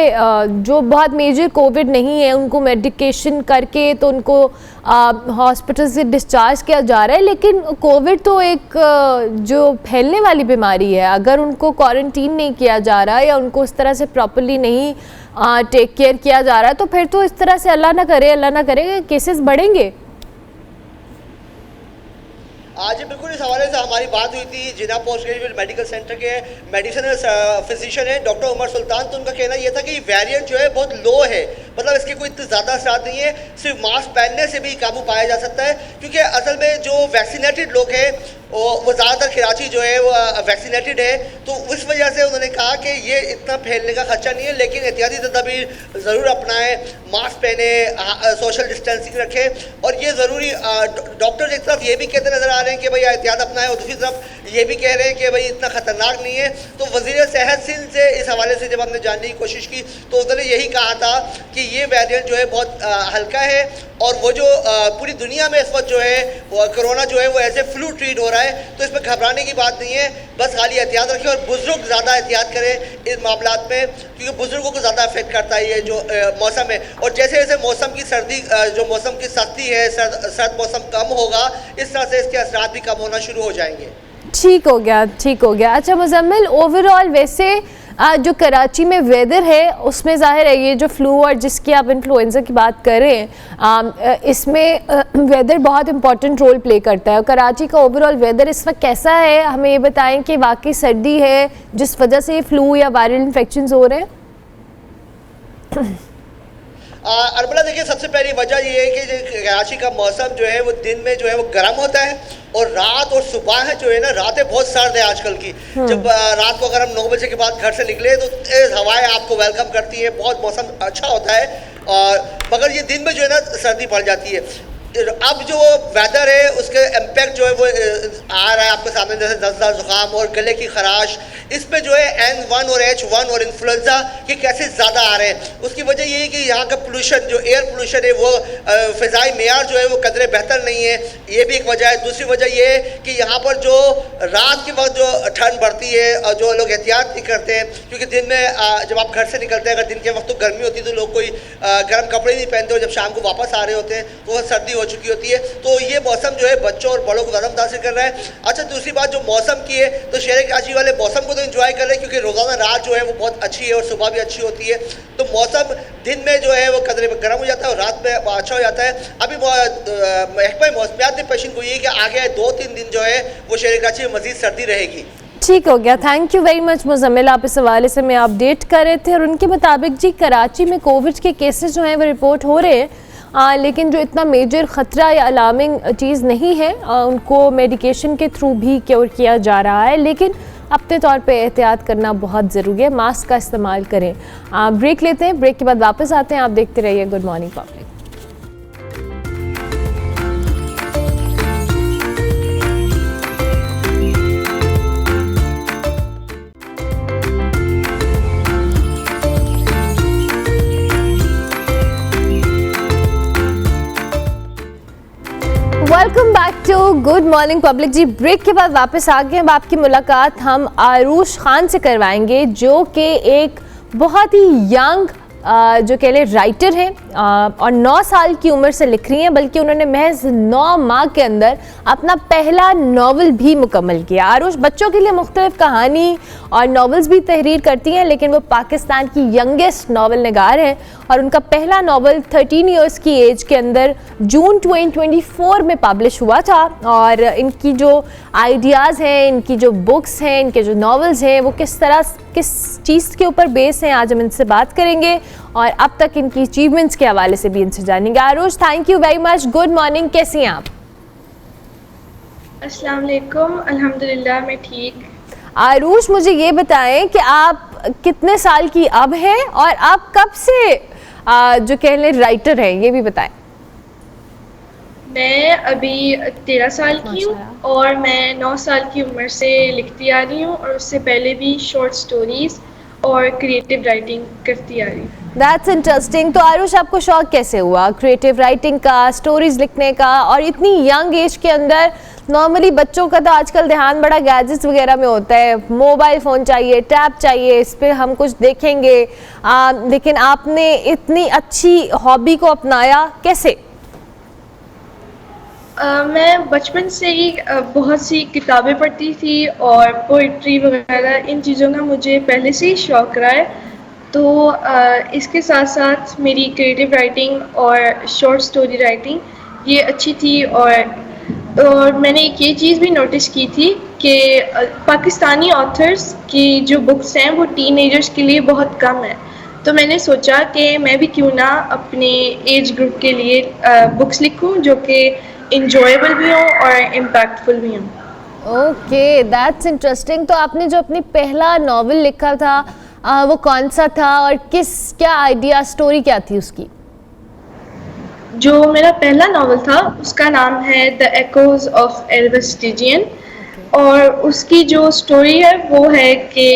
जो बहुत मेजर कोविड नहीं है उनको मेडिकेशन करके तो उनको हॉस्पिटल से डिस्चार्ज किया जा रहा है, लेकिन कोविड तो एक जो फैलने वाली बीमारी है, अगर उनको क्वारंटीन नहीं किया जा रहा या उनको इस तरह से प्रॉपर्ली नहीं टेक केयर किया जा रहा है तो फिर तो इस तरह से अल्लाह ना करे केसेस बढ़ेंगे। आज बिल्कुल इस हवाले से हमारी बात हुई थी जिना पोस्ट ग्रेजुएट मेडिकल सेंटर के मेडिसिनल फिजिशियन है डॉक्टर उमर सुल्तान, तो उनका कहना यह था कि वेरिएंट जो है बहुत लो है, मतलब इसके कोई इतने ज़्यादा असर नहीं है, सिर्फ मास्क पहनने से भी काबू पाया जा सकता है, क्योंकि असल में जो वैक्सीनेटेड लोग हैं वो ज़्यादातर कराची जो है वो वैक्सीनेटेड है, तो उस वजह से उन्होंने कहा कि ये इतना फैलने का खर्चा नहीं है, लेकिन एहतियाती तदाबीर ज़रूर अपनाएं, मास्क पहने, सोशल डिस्टेंसिंग रखें, और ये ज़रूरी डॉक्टर एक तरफ ये भी कहते नज़र आ रहे हैं कि भाई एहतियात अपनाएं, और दूसरी तरफ ये भी कह रहे हैं कि भाई इतना ख़तरनाक नहीं है। तो वज़ीर सेहत सिंध से इस हवाले से जब हमने जानने की कोशिश की तो उन्होंने यही कहा था कि ये वेरिएंट जो है बहुत हल्का है, और वो जो पूरी दुनिया में इस वक्त जो है वो कोरोना जो है वो ऐसे फ्लू ट्रीट हो रहा है, तो इसमें घबराने की बात नहीं है, बस खाली एहतियात रखें, और बुजुर्ग ज़्यादा एहतियात करें इन मामलात में, क्योंकि बुजुर्गों को ज़्यादा अफेक्ट करता है ये जो मौसम है, और जैसे जैसे मौसम की सर्दी जो मौसम की सख्ती है, सर्द मौसम कम होगा, इस तरह से इसके असरात भी कम होना शुरू हो जाएंगे। ठीक हो गया। अच्छा मुजम्मिल, ओवरऑल वैसे जो कराची में वेदर है उसमें ज़ाहिर है ये जो फ्लू और जिसकी आप इन्फ्लुएंजा की बात कर रहे हैं, इसमें वेदर बहुत इंपॉर्टेंट रोल प्ले करता है। कराची का ओवरऑल वेदर इस वक्त कैसा है, हमें ये बताएं कि वाकई सर्दी है जिस वजह से ये फ्लू या वायरल इन्फेक्शंस हो रहे हैं? अरबला, देखिए सबसे पहली वजह ये है कि कराची का मौसम जो है वो दिन में जो है वो गर्म होता है, और रात और सुबह जो है ना, रातें बहुत सर्द है आजकल की। जब रात को अगर हम 9 बजे के बाद घर से निकले तो तेज हवाएं आपको वेलकम करती है, बहुत मौसम अच्छा होता है, और मगर ये दिन में जो है ना सर्दी बढ़ जाती है। अब जो वेदर है उसके इम्पैक्ट जो है वो आ रहा है आपके सामने, जैसे नज़ला ज़ुकाम और गले की खराश, इसमें जो है N1 और H1 और इन्फ्लुएंजा के केसेस ज़्यादा आ रहे हैं। उसकी वजह ये है कि यहाँ का पोल्यूशन, जो एयर पोल्यूशन है वो फ़िज़ाई मेयार जो है वो कदरे बेहतर नहीं है, ये भी एक वजह है। दूसरी वजह ये है कि यहाँ पर जो रात के वक्त जो ठंड बढ़ती है और जो लोग एहतियात नहीं करते हैं, क्योंकि दिन में जब आप घर से निकलते हैं, अगर दिन के वक्त तो गर्मी होती है तो लोग कोई गर्म कपड़े नहीं पहनते, और जब शाम को वापस आ रहे होते हैं तो वह सर्दी हो चुकी होती है, तो ये मौसम जो है बच्चों और बड़ों को ज़्यादा मुतासिर कर रहा है। अच्छा, दूसरी बात जो मौसम की है, तो शहर कराची वाले मौसम को तो एंजॉय कर रहे हैं, क्योंकि रोज़ाना रात जो है वो बहुत अच्छी है और सुबह भी अच्छी होती है, तो मौसम दिन में जो है वो कदरे में गर्म हो जाता है और रात में अच्छा हो जाता है। अभी महकमा मौसमियात ने पेशन को ये कि आगे 2-3 दिन जो है वो शहर कराची में मज़ीद सर्दी रहेगी। ठीक हो गया, thank you very much Muzammil, आप इस हवाले से मैं अपडेट कर रहे थे, और उनके मुताबिक जी कराची में कोविड के केसेस जो हैं वो रिपोर्ट हो रहे हैं, लेकिन जो इतना मेजर ख़तरा या अलार्मिंग चीज़ नहीं है, उनको मेडिकेशन के थ्रू भी क्योर किया जा रहा है, लेकिन अपने तौर पे एहतियात करना बहुत ज़रूरी है, मास्क का इस्तेमाल करें। ब्रेक लेते हैं, ब्रेक के बाद वापस आते हैं, आप देखते रहिए good morning public. Welcome back to good morning public. Ji break के बाद वापस आ गए। अब आपकी मुलाकात हम आरुष खान से करवाएंगे, जो कि एक बहुत ही यंग जो कह लें राइटर हैं, और 9 साल की उम्र से लिख रही हैं, बल्कि उन्होंने महज 9 माह के अंदर अपना पहला नावल भी मुकम्मल किया। आरुष बच्चों के लिए मुख्तलिफ कहानी और नावल्स भी तहरीर करती हैं, लेकिन वो पाकिस्तान की यंगेस्ट नावल निगार हैं, और उनका पहला नावल 13 इयर्स की एज के अंदर जून 2024 में पब्लिश हुआ था। और इनकी जो आइडियाज़ हैं, इनकी जो बुक्स हैं, इनके जो नावल्स हैं, वो किस चीज़ के ऊपर बेस हैं, आज हम इनसे बात करेंगे, और अब तक इनकी अचीवमेंट्स के हवाले से भी इनसे जानेंगे। Aarush, thank you very much, good morning, कैसी हैं आप? अस्सलाम वालेकुम, अल्हम्दुलिल्लाह मैं ठीक। आरुष, मुझे ये बताएं कि आप कितने साल की अब हैं, और आप कब से जो कह लें राइटर हैं, ये भी बताएं। मैं अभी 13 साल की हूँ, और मैं 9 साल की उम्र से लिखती आ रही हूँ, और उससे पहले भी शॉर्ट स्टोरीज़ और क्रिएटिव राइटिंग करती आ रही हूँ। That's interesting. तो आरुष, आपको शौक कैसे हुआ क्रिएटिव राइटिंग का, स्टोरीज लिखने का, और इतनी यंग एज के अंदर? नॉर्मली बच्चों का तो आजकल ध्यान बड़ा गैजेट्स वगैरह में होता है, मोबाइल फ़ोन चाहिए, टैब चाहिए, इस पर हम कुछ देखेंगे, लेकिन आपने इतनी अच्छी हॉबी को अपनाया कैसे? मैं बचपन से ही बहुत सी किताबें पढ़ती थी और पोइट्री वगैरह इन चीज़ों का मुझे पहले से ही शौक रहा है। तो इसके साथ साथ मेरी क्रिएटिव राइटिंग और शॉर्ट स्टोरी राइटिंग ये अच्छी थी। और मैंने एक ये चीज़ भी नोटिस की थी कि पाकिस्तानी ऑथर्स की जो बुक्स हैं वो टीनेजर्स के लिए बहुत कम है। तो मैंने सोचा कि मैं भी क्यों ना अपने एज ग्रुप के लिए बुक्स लिखूं जो कि इंजॉयबल भी हों और इम्पैक्टफुल भी हों। Okay, that's interesting. तो आपने जो अपनी पहला नॉवेल लिखा था वो कौन सा था, और क्या आइडिया, स्टोरी क्या थी उसकी? जो मेरा पहला नॉवेल था उसका नाम है द एकोज ऑफ एल्विस टिजियन। और उसकी जो स्टोरी है वो है कि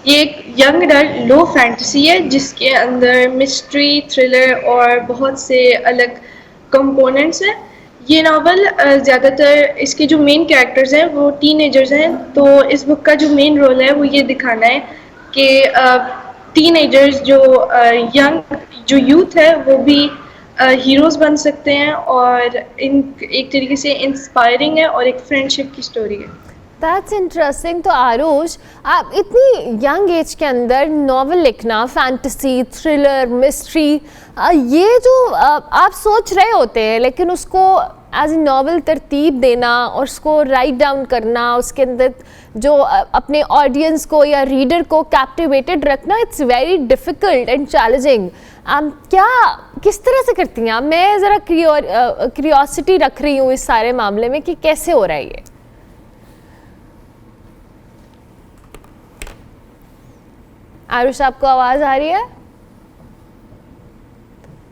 ये एक यंग अडल्ट लो फैंटेसी है जिसके अंदर मिस्ट्री, थ्रिलर और बहुत से अलग कंपोनेंट्स हैं। ये नावल ज़्यादातर इसके जो मेन कैरेक्टर्स हैं वो टीनेजर्स हैं। तो इस बुक का जो मेन रोल है वो ये दिखाना है कि टीनेजर्स जो यंग जो यूथ है वो भी हीरोज़ बन सकते हैं, और इन एक तरीके से इंस्पायरिंग है और एक फ्रेंडशिप की स्टोरी है। That's interesting. तो आरुष, आप इतनी यंग एज के अंदर नॉवल लिखना, फैंटेसी, थ्रिलर, मिस्ट्री, ये जो आप सोच रहे होते हैं, लेकिन उसको एज ए नॉवल तरतीब देना और उसको राइट डाउन करना, उसके अंदर जो अपने ऑडियंस को या रीडर को कैप्टिवेटेड रखना, it's very difficult and challenging. क्या किस तरह से करती हैं आप? मैं ज़रा क्यूरियोसिटी रख रही हूँ इस सारे मामले में कि कैसे हो रहा है ये। आरुष, आपको आवाज़ आ रही है?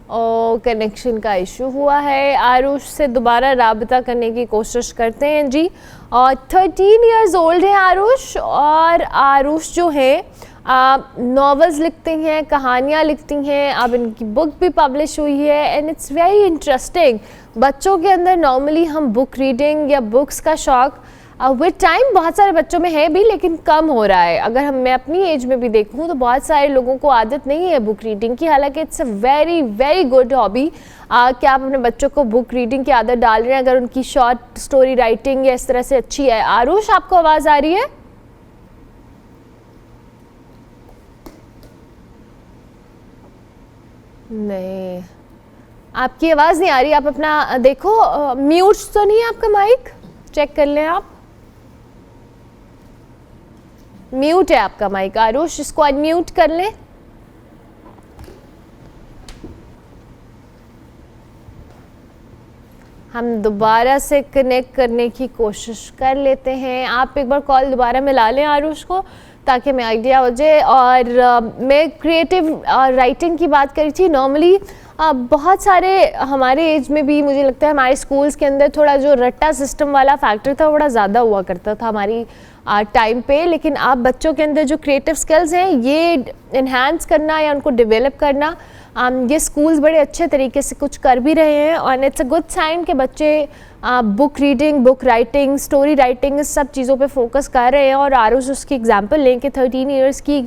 और कनेक्शन का इशू हुआ है। आरुष से दोबारा राबता करने की कोशिश करते हैं जी। और 13 इयर्स ओल्ड है आरुष, और आरुष जो है नॉवेल्स लिखती हैं, कहानियाँ लिखती हैं, अब इनकी बुक भी पब्लिश हुई है, एंड इट्स वेरी इंटरेस्टिंग। बच्चों के अंदर नॉर्मली हम बुक रीडिंग या बुक्स का शौक़ विद टाइम बहुत सारे बच्चों में है भी, लेकिन कम हो रहा है। अगर मैं अपनी एज में भी देखूं तो बहुत सारे लोगों को आदत नहीं है बुक रीडिंग की, हालांकि it's a very very good hobby कि आप अपने बच्चों को बुक रीडिंग की आदत डाल रहे हैं, अगर उनकी शॉर्ट स्टोरी राइटिंग या इस तरह से अच्छी है। आरुष, आपको आवाज़ आ रही है? नहीं, आपकी आवाज़ नहीं आ रही। आप अपना देखो, म्यूट तो नहीं है आपका माइक, चेक कर लें आप। म्यूट है आपका माइक आरुष, इसको अनम्यूट कर लें। हम दोबारा से कनेक्ट करने की कोशिश कर लेते हैं। आप एक बार कॉल दोबारा मिला लें आरुष को, ताकि हमें आइडिया हो जाए। और मैं क्रिएटिव राइटिंग की बात करी थी। नॉर्मली बहुत सारे हमारे एज में भी मुझे लगता है हमारे स्कूल्स के अंदर थोड़ा जो रट्टा सिस्टम वाला फैक्टर था बड़ा ज़्यादा हुआ करता था हमारी टाइम पे, लेकिन आप बच्चों के अंदर जो क्रिएटिव स्किल्स हैं ये इन्हांस करना या उनको डेवलप करना, ये स्कूल्स बड़े अच्छे तरीके से कुछ कर भी रहे हैं। और इट्स अ गुड साइन कि बच्चे book reading, book writing, story writing, इस सब चीज़ों पे फोकस कर रहे हैं। और आरुष उसकी एग्जांपल लें कि 13 इयर्स की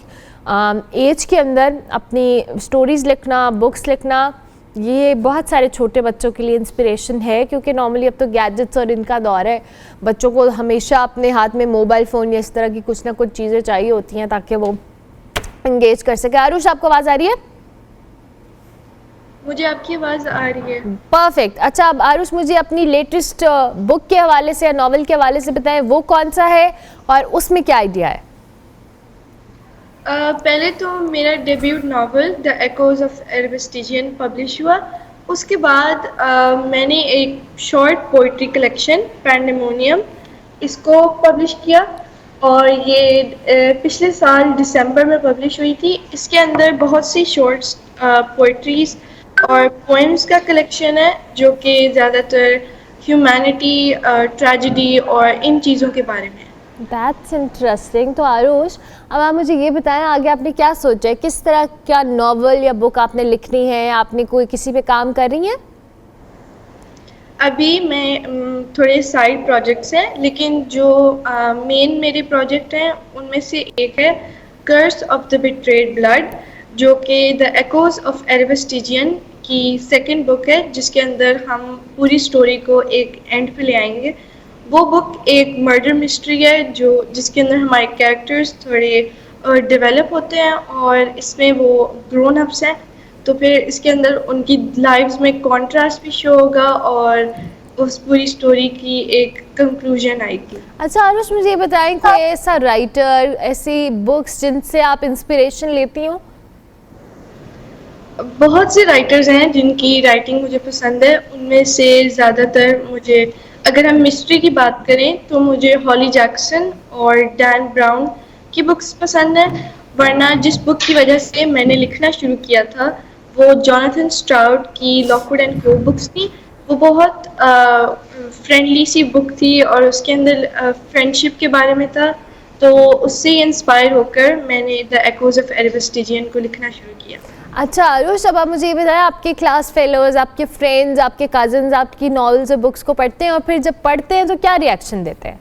एज के अंदर अपनी स्टोरीज़ लिखना, बुक्स लिखना, ये बहुत सारे छोटे बच्चों के लिए इंस्पिरेशन है, क्योंकि नॉर्मली अब तो गैजेट्स और इनका दौर है। बच्चों को हमेशा अपने हाथ में मोबाइल फ़ोन या इस तरह की कुछ ना कुछ चीज़ें चाहिए होती हैं ताकि वो इंगेज कर सके। आरुष, आपको आवाज़ आ रही है? मुझे आपकी आवाज़ आ रही है। परफेक्ट। अच्छा, अब आरुष मुझे अपनी लेटेस्ट बुक के हवाले से या नॉवल के हवाले से बताएं, वो कौन सा है और उसमें क्या आइडिया है? पहले तो मेरा debut novel the echoes of Elvis टिजियन पब्लिश हुआ। उसके बाद मैंने एक शॉर्ट पोइट्री कलेक्शन पैंडेमोनियम इसको पब्लिश किया, और ये पिछले साल दिसंबर में पब्लिश हुई थी। इसके अंदर बहुत सी शॉर्ट्स, पोइट्रीज़ और पोएम्स का कलेक्शन है जो कि ज़्यादातर ह्यूमैनिटी, ट्रेजेडी और इन चीज़ों के बारे में है। That's interesting. तो आरुष, अब आप मुझे ये बताएं आगे आपने क्या सोचा है, किस तरह क्या नॉवल या बुक आपने लिखनी है, आपने कोई किसी पे काम कर रही हैं? अभी मैं थोड़े साइड प्रोजेक्ट्स हैं, लेकिन जो मेन मेरे प्रोजेक्ट हैं उनमें से एक है curse of the betrayed blood, जो कि द एक्ोज ऑफ एरवस टिजियन की सेकंड बुक है, जिसके अंदर हम पूरी स्टोरी को एक एंड पे ले आएंगे। वो बुक एक मर्डर मिस्ट्री है जो जिसके अंदर हमारे कैरेक्टर्स थोड़े डेवलप होते हैं और इसमें वो ग्रोन अप्स हैं, तो फिर इसके अंदर उनकी लाइव्स में कॉन्ट्रास्ट भी शो होगा और उस पूरी स्टोरी की एक कंक्लूजन आएगी। अच्छा आरुष, मुझे ये बताएं कोई ऐसा राइटर, ऐसी बुक्स जिनसे आप इंस्पिरेशन लेती हो? बहुत से राइटर्स हैं जिनकी राइटिंग मुझे पसंद है। उनमें से ज़्यादातर मुझे, अगर हम मिस्ट्री की बात करें तो मुझे हॉली जैक्सन और डैन ब्राउन की बुक्स पसंद हैं। वरना जिस बुक की वजह से मैंने लिखना शुरू किया था वो जॉनथन स्ट्राउड की लॉकवुड एंड को बुक्स थी। वो बहुत फ्रेंडली सी बुक थी और उसके अंदर फ्रेंडशिप के बारे में था, तो उससे इंस्पायर होकर मैंने द एक्ोज ऑफ एरवस टिजियन को लिखना शुरू किया। अच्छा आरुष, अब आप मुझे ये बताएं आपके क्लास फेलोज, आपके फ्रेंड्स, आपके कजन्स आपकी नॉवेल्स और बुक्स को पढ़ते हैं और फिर जब पढ़ते हैं तो क्या रिएक्शन देते हैं?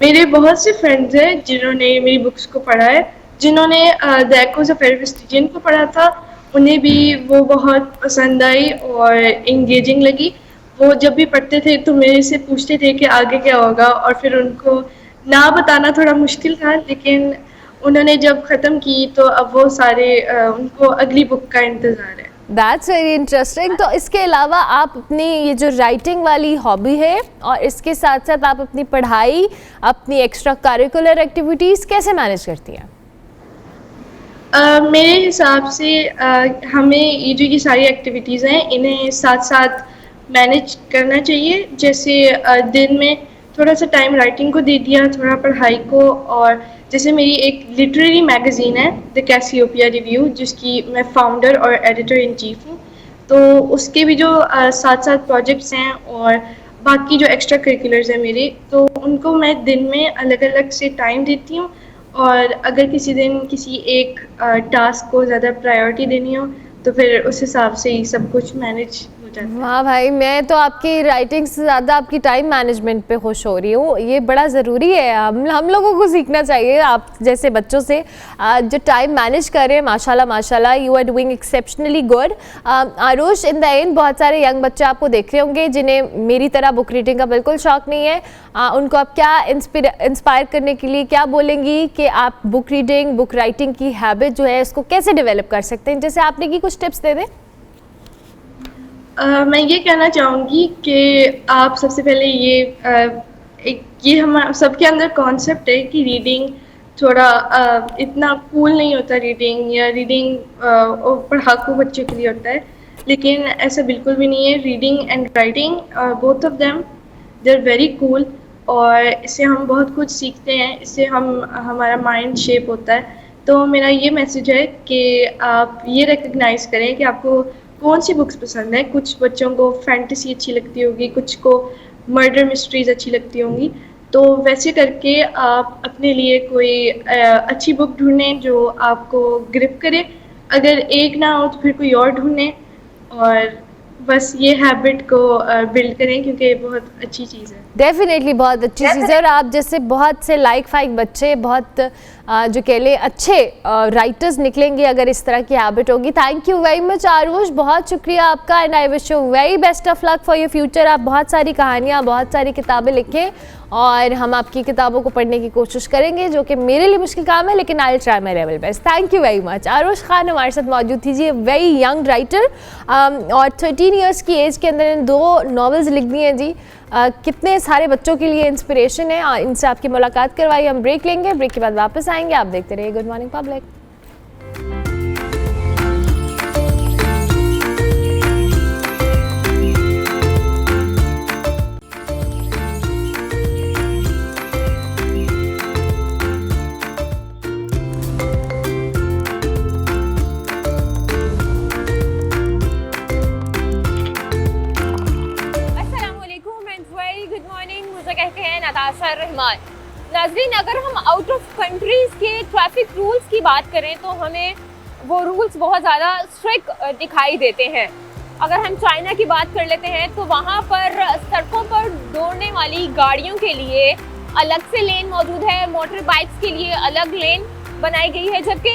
मेरे बहुत से फ्रेंड्स हैं जिन्होंने मेरी बुक्स को पढ़ा है। जिन्होंने द एक्ोज ऑफ एरवस टिजियन को पढ़ा था उन्हें भी वो बहुत पसंद आई और इंगेजिंग लगी। वो जब भी पढ़ते थे तो मेरे से पूछते थे कि आगे क्या होगा, और फिर उनको ना बताना थोड़ा मुश्किल था, लेकिन उन्होंने जब ख़त्म की तो अब वो सारे उनको अगली बुक का इंतज़ार है। That's very interesting. तो इसके अलावा आप अपनी ये जो राइटिंग वाली हॉबी है और इसके साथ साथ आप अपनी पढ़ाई, अपनी एक्स्ट्रा करिकुलर एक्टिविटीज़ कैसे मैनेज करती हैं? मेरे हिसाब से हमें ये सारी एक्टिविटीज़ हैं इन्हें साथ साथ मैनेज करना चाहिए। जैसे दिन में थोड़ा सा टाइम राइटिंग को दे दिया, थोड़ा पढ़ाई को, और जैसे मेरी एक लिटरेरी मैगज़ीन है द कैसियोपिया रिव्यू, जिसकी मैं फाउंडर और एडिटर इन चीफ हूँ, तो उसके भी जो साथ साथ प्रोजेक्ट्स हैं और बाकी जो एक्स्ट्रा करिकुलर्स हैं मेरे, तो उनको मैं दिन में अलग अलग से टाइम देती हूँ। और अगर किसी दिन किसी एक टास्क को ज़्यादा प्रायोरिटी देनी हो तो फिर उस हिसाब से ही सब कुछ मैनेज हो जाता है। वाह भाई, मैं तो आपकी राइटिंग से ज़्यादा आपकी टाइम मैनेजमेंट पे खुश हो रही हूँ। ये बड़ा ज़रूरी है, हम लोगों को सीखना चाहिए आप जैसे बच्चों से जो टाइम मैनेज कर रहे हैं। माशाल्लाह माशाल्लाह, you are doing exceptionally good. Aarush, in the end बहुत सारे यंग बच्चे आपको देख रहे होंगे जिन्हें मेरी तरह बुक रीडिंग का बिल्कुल शौक नहीं है। उनको आप क्या इंस्पायर करने के लिए क्या बोलेंगी कि आप बुक रीडिंग, बुक राइटिंग की हैबिट जो है इसको कैसे डेवलप कर सकते हैं, जैसे आपने की कुछ टिप्स दे दें? मैं ये कहना चाहूँगी कि आप सबसे पहले ये हम सबके अंदर कॉन्सेप्ट है कि रीडिंग थोड़ा इतना कूल नहीं होता। रीडिंग या रीडिंग पढ़ाकू बच्चों के लिए होता है, लेकिन ऐसा बिल्कुल भी नहीं है। Reading and writing both of them they are very cool, और इससे हम बहुत कुछ सीखते हैं, इससे हमारा माइंड शेप होता है। तो मेरा ये मैसेज है कि आप ये रिकग्नाइज़ करें कि आपको कौन सी बुक्स पसंद है। कुछ बच्चों को फैंटेसी अच्छी लगती होगी, कुछ को मर्डर मिस्ट्रीज अच्छी लगती होंगी, तो वैसे करके आप अपने लिए कोई अच्छी बुक ढूंढें जो आपको ग्रिप करे। अगर एक ना हो तो फिर कोई और ढूंढें, और बस ये हैबिट को बिल्ड करें, क्योंकि ये बहुत अच्छी चीज़ है। डेफिनेटली बहुत अच्छी चीज़ है, और आप जैसे बहुत से लाइक फाइक बच्चे, बहुत जो कह लें अच्छे राइटर्स निकलेंगे अगर इस तरह की हैबिट होगी। Thank you very much Aarush, बहुत शुक्रिया आपका, and I wish you very best of luck for your future. आप बहुत सारी कहानियाँ, बहुत सारी किताबें लिखें और हम आपकी किताबों को पढ़ने की कोशिश करेंगे, जो कि मेरे लिए मुश्किल काम है, लेकिन I will try my level best. Thank you very much. Aarush Khan हमारे साथ मौजूद थी जी, वेरी यंग राइटर, और 13 ईयर्स की एज के अंदर इन 2 नॉवेल्स लिख दी हैं जी। कितने सारे बच्चों के लिए इंस्पिरेशन है। इनसे आपकी मुलाकात करवाई। हम ब्रेक लेंगे, ब्रेक के बाद वापस आएंगे। आप देखते रहिए good morning public. Natasha Rahman. नाज़रीन, अगर हम आउट ऑफ कंट्रीज़ के ट्रैफिक रूल्स की बात करें तो हमें वो रूल्स बहुत ज़्यादा स्ट्रिक्ट दिखाई देते हैं। अगर हम चाइना की बात कर लेते हैं तो वहाँ पर सड़कों पर दौड़ने वाली गाड़ियों के लिए अलग से लेन मौजूद है, मोटर बाइक्स के लिए अलग लेन बनाई गई है, जबकि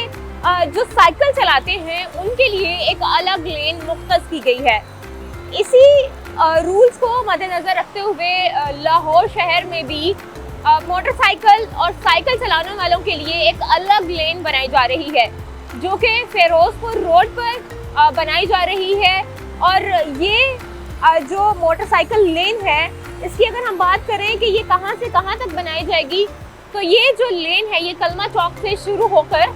जो साइकिल चलाते हैं उनके लिए एक अलग लेन मुख्तस की गई है। इसी रूल्स को मद्देनज़र रखते हुए लाहौर शहर में भी मोटरसाइकिल और साइकिल चलाने वालों के लिए एक अलग लेन बनाई जा रही है, जो कि फिरोजपुर रोड पर बनाई जा रही है। और ये जो मोटरसाइकिल लेन है, इसकी अगर हम बात करें कि ये कहां से कहां तक बनाई जाएगी, तो ये जो लेन है ये कलमा चौक से शुरू होकर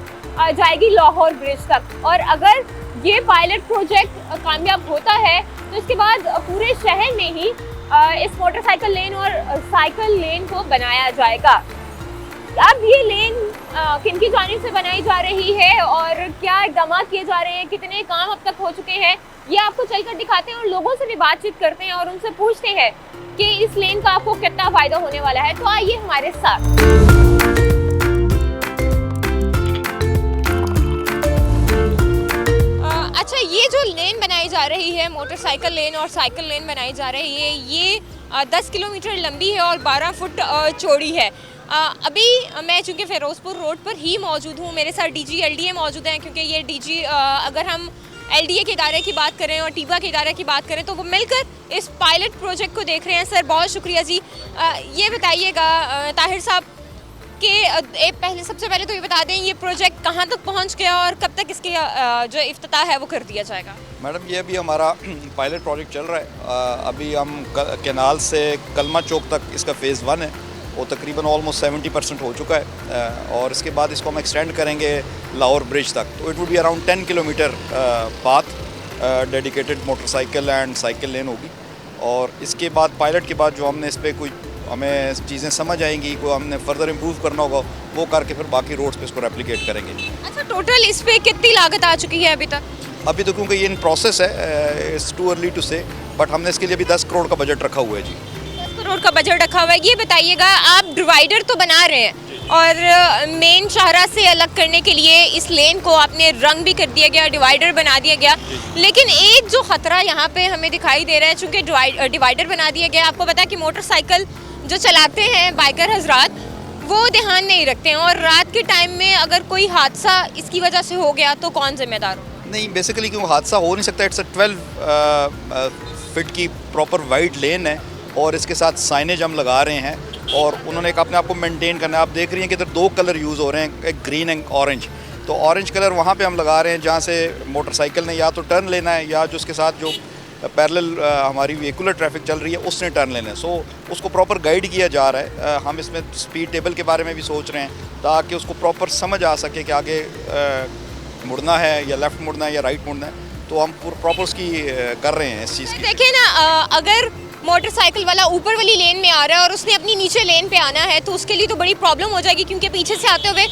जाएगी लाहौर ब्रिज तक। और अगर ये पायलट प्रोजेक्ट कामयाब होता है तो इसके बाद पूरे शहर में ही इस मोटरसाइकिल लेन और साइकिल लेन को बनाया जाएगा। अब ये लेन किन की जानिब से बनाई जा रही है और क्या इक़दाम किए जा रहे हैं, कितने काम अब तक हो चुके हैं, ये आपको चलकर दिखाते हैं और लोगों से भी बातचीत करते हैं और उनसे पूछते हैं कि इस लेन का आपको कितना फ़ायदा होने वाला है। तो आइए हमारे साथ। अच्छा, ये जो लेन बनाई जा रही है, मोटरसाइकिल लेन और साइकिल लेन बनाई जा रही है, ये 10 किलोमीटर लंबी है और 12 फुट चौड़ी है। अभी मैं चूँकि फ़िरोज़पुर रोड पर ही मौजूद हूँ, मेरे साथ DG LDA मौजूद हैं, क्योंकि ये DG अगर हम LDA के इदारे की बात करें और टीबा के इदारे की बात करें तो वो मिलकर इस पायलट प्रोजेक्ट को देख रहे हैं। सर, बहुत शुक्रिया जी। ये बताइएगा ताहिर साहब कि सबसे पहले तो ये बता दें, ये प्रोजेक्ट कहाँ तक पहुँच गया और कब तक इसके जो इफ्तिताह है वो कर दिया जाएगा? मैडम, ये अभी हमारा पायलट प्रोजेक्ट चल रहा है। अभी हम कैनाल से कलमा चौक तक इसका फ़ेज़ 1 है, वो तकरीबन ऑलमोस्ट 70% हो चुका है और इसके बाद इसको हम एक्सटेंड करेंगे लाहौर ब्रिज तक। तो it would be around 10 kilometre path, dedicated motorcycle and cycle lane होगी। और इसके बाद पायलट के बाद जो हमने इस पर कोई हमें चीज़ें समझ आएंगी, कोई हमने फर्दर इम्प्रूव करना होगा, वो करके फिर बाकी रोड्स पे इसको रेप्लिकेट करेंगे। अच्छा, टोटल इस पर कितनी लागत आ चुकी है अभी तक? अभी तो क्योंकि ये इन प्रोसेस है, इट्स टू अर्ली टू से, बट हमने इसके लिए अभी 10 करोड़ का बजट रखा हुआ है जी। 10 करोड़ का बजट रखा हुआ है। ये बताइएगा, आप डिवाइडर तो बना रहे हैं और मेन शाहरा से अलग करने के लिए इस लेन को आपने रंग भी कर दिया गया, डिवाइडर बना दिया गया, लेकिन एक जो ख़तरा यहाँ पे हमें दिखाई दे रहा है, चूँकि डिवाइडर बना दिया गया, आपको पता है कि मोटरसाइकिल जो चलाते हैं बाइकर हजरात वो ध्यान नहीं रखते हैं और रात के टाइम में अगर कोई हादसा इसकी वजह से हो गया तो कौन जिम्मेदार हो? नहीं, बेसिकली क्यों हादसा हो नहीं सकता। इट्स अ 12 फीट की प्रॉपर वाइड लेन है और इसके साथ साइनेज हम लगा रहे हैं और उन्होंने एक अपने आप को मेंटेन करना है। आप देख रही हैं कि इधर 2 कलर यूज़ हो रहे हैं, एक ग्रीन एंड ऑरेंज। तो ऑरेंज कलर वहाँ पे हम लगा रहे हैं जहाँ से मोटरसाइकिल ने या तो टर्न लेना है या जो उसके साथ जो पैरेलल हमारी व्हीकुलर ट्रैफिक चल रही है उसने टर्न लेना है। सो उसको प्रॉपर गाइड किया जा रहा है। हम इसमें स्पीड टेबल के बारे में भी सोच रहे हैं ताकि उसको प्रॉपर समझ आ सके कि आगे मुड़ना है या लेफ़्ट मुड़ना है या राइट मुड़ना है। तो हम प्रॉपर उसकी कर रहे हैं इस चीज़ की। देखिए ना, अगर मोटरसाइकिल वाला ऊपर वाली लेन में आ रहा है और उसने अपनी नीचे लेन पे आना है तो उसके लिए तो बड़ी प्रॉब्लम हो जाएगी, क्योंकि पीछे से आते हुए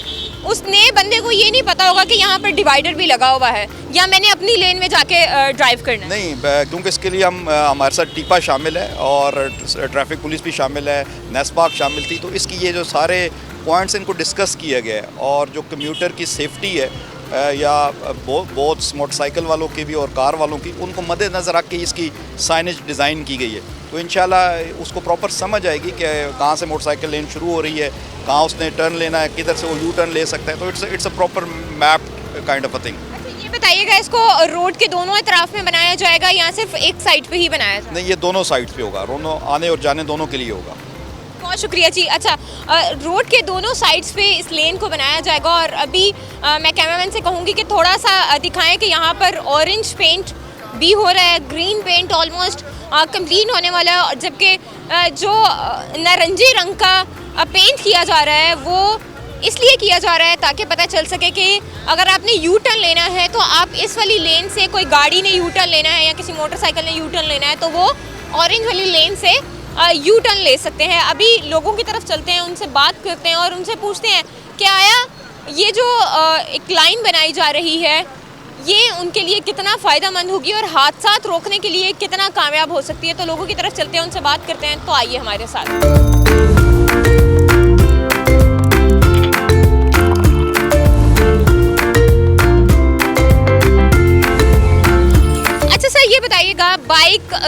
उसने बंदे को ये नहीं पता होगा कि यहाँ पर डिवाइडर भी लगा हुआ है या मैंने अपनी लेन में जाके ड्राइव करना है। नहीं, क्योंकि इसके लिए हमारे साथ टीपा शामिल है और ट्रैफिक पुलिस भी शामिल है, नेस्पाक शामिल थी। तो इसकी ये जो सारे पॉइंट्स इनको डिस्कस किया गया है और जो कम्यूटर की सेफ्टी है या बहुत मोटरसाइकिल वालों की भी और कार वालों की, उनको मद्देनज़र रख के इसकी साइनेज डिज़ाइन की गई है। तो इंशाल्लाह उसको प्रॉपर समझ आएगी कि कहाँ से मोटरसाइकिल लेन शुरू हो रही है, कहाँ उसने टर्न लेना है, किधर से वो यू टर्न ले सकता है। तो it's a proper map kind of a thing. ये बताइएगा, इसको रोड के दोनों तरफ में बनाया जाएगा या सिर्फ एक साइड पे ही बनाया जाएगा? नहीं, ये दोनों साइड्स पे होगा, दोनों आने और जाने दोनों के लिए होगा। बहुत शुक्रिया जी। अच्छा, रोड के दोनों साइड्स पे इस लेन को बनाया जाएगा और अभी मैं कैमरामैन से कहूँगी कि थोड़ा सा दिखाएं कि यहाँ पर ऑरेंज पेंट भी हो रहा है, ग्रीन पेंट ऑलमोस्ट कंप्लीट होने वाला है, जबकि जो नारंगी रंग का पेंट किया जा रहा है वो इसलिए किया जा रहा है ताकि पता चल सके कि अगर आपने यू टर्न लेना है तो आप इस वाली लेन से, कोई गाड़ी ने यू टर्न लेना है या किसी मोटरसाइकिल ने यू टर्न लेना है तो वो ऑरेंज वाली लेन से यू टर्न ले सकते हैं। अभी लोगों की तरफ चलते हैं, उनसे बात करते हैं और उनसे पूछते हैं कि आया ये जो एक लाइन बनाई जा रही है ये उनके लिए कितना फ़ायदेमंद होगी और हादसा रोकने के लिए कितना कामयाब हो सकती है। तो लोगों की तरफ चलते हैं, उनसे बात करते हैं। तो आइए हमारे साथ।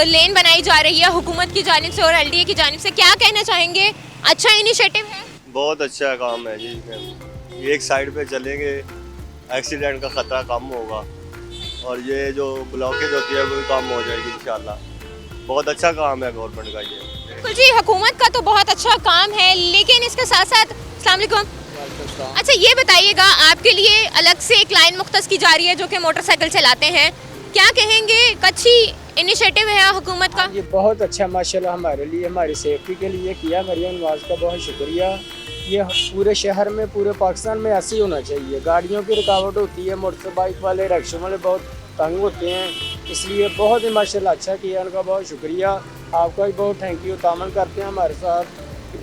लेन बनाई जा रही है हुकूमत की जानिब से और LDA की जानिब से, क्या कहना चाहेंगे? अच्छा इनिशिएटिव है? बहुत अच्छा काम है जी। ये एक साइड पे चलेंगे, एक्सीडेंट का ख़तरा कम होगा और ये जो ब्लॉकेज होती है वो भी कम हो जाएगी इंशाल्लाह। बहुत अच्छा काम है गवर्नमेंट का ये। बिल्कुल जी, हुकूमत का तो बहुत अच्छा काम है, लेकिन इसके साथ साथ अस्सलाम वालेकुम। अच्छा ये बताइएगा, आपके लिए अलग से एक लाइन मुख्तस की जा रही है जो कि मोटरसाइकिल चलाते हैं, क्या कहेंगे? अच्छी इनिशिएटिव है हुकूमत का? ये बहुत अच्छा माशाल्लाह हमारे लिए, हमारी सेफ्टी के लिए किया। मरियम नवाज का बहुत शुक्रिया। ये पूरे शहर में, पूरे पाकिस्तान में ऐसे ही होना चाहिए। गाड़ियों की रुकावट होती है, मोटर बाइक वाले, रिक्शा वाले बहुत तंग होते हैं, इसलिए बहुत ही माशाल्लाह अच्छा किया, उनका बहुत शुक्रिया। आपका भी बहुत थैंक यू। तामन करते हैं हमारे साथ,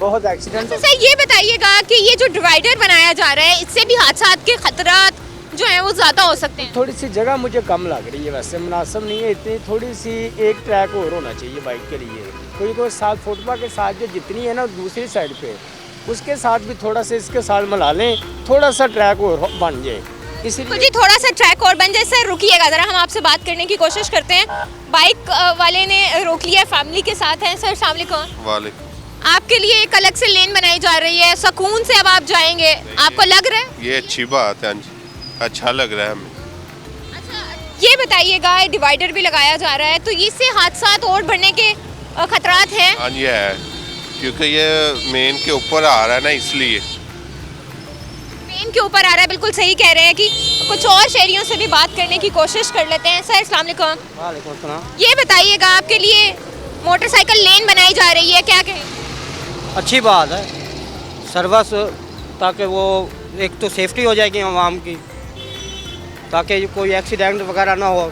बहुत एक्सीडेंट। अच्छा ये बताइएगा कि ये जो डिवाइडर बनाया जा रहा है, इससे भी हादसा के खतरात जो है वो ज़्यादा हो सकते हैं। थोड़ी सी जगह मुझे कम लग रही है, वैसे मुनासिब नहीं है इतनी, थोड़ी सी एक ट्रैक और होना चाहिए बाइक के लिए। कोई 7 फुटपाथ के साथ जो जितनी है ना दूसरी साइड पे, उसके साथ भी थोड़ा सा इसके साथ मिला लें, थोड़ा सा ट्रैक और बन जाए। तो जी थोड़ा सा ट्रैक और बन जाए। सर रुकिएगा ज़रा, हम आपसे बात करने की कोशिश करते हैं। बाइक वाले ने रोक लिया, फैमिली के साथ हैं। सर अस्सलाम वालेकुम। वालेकुम। आपके लिए एक अलग से लेन बनाई जा रही है, सुकून से अब आप जाएंगे, आपको लग रहा है? ये अच्छी बात है, अच्छा लग रहा है हमें। अच्छा ये बताइएगा, डिवाइडर भी लगाया जा रहा है, तो इससे हादसा और बढ़ने के खतरात हैं? हाँ ये है, क्योंकि ये मेन के ऊपर आ रहा है ना, इसलिए मेन के ऊपर आ रहा है। बिल्कुल सही कह रहे हैं कि कुछ और शहरियों से भी बात करने की कोशिश कर लेते हैं। सर अस्सलाम वालेकुम। वालेकुम सलाम। ये बताइएगा, आपके लिए मोटरसाइकिल लेन बनाई जा रही है, क्या कहें? अच्छी बात है, सर्विस, ताकि वो एक तो सेफ्टी हो जाएगी आवाम की, ताकि कोई एक्सीडेंट वगैरह ना हो।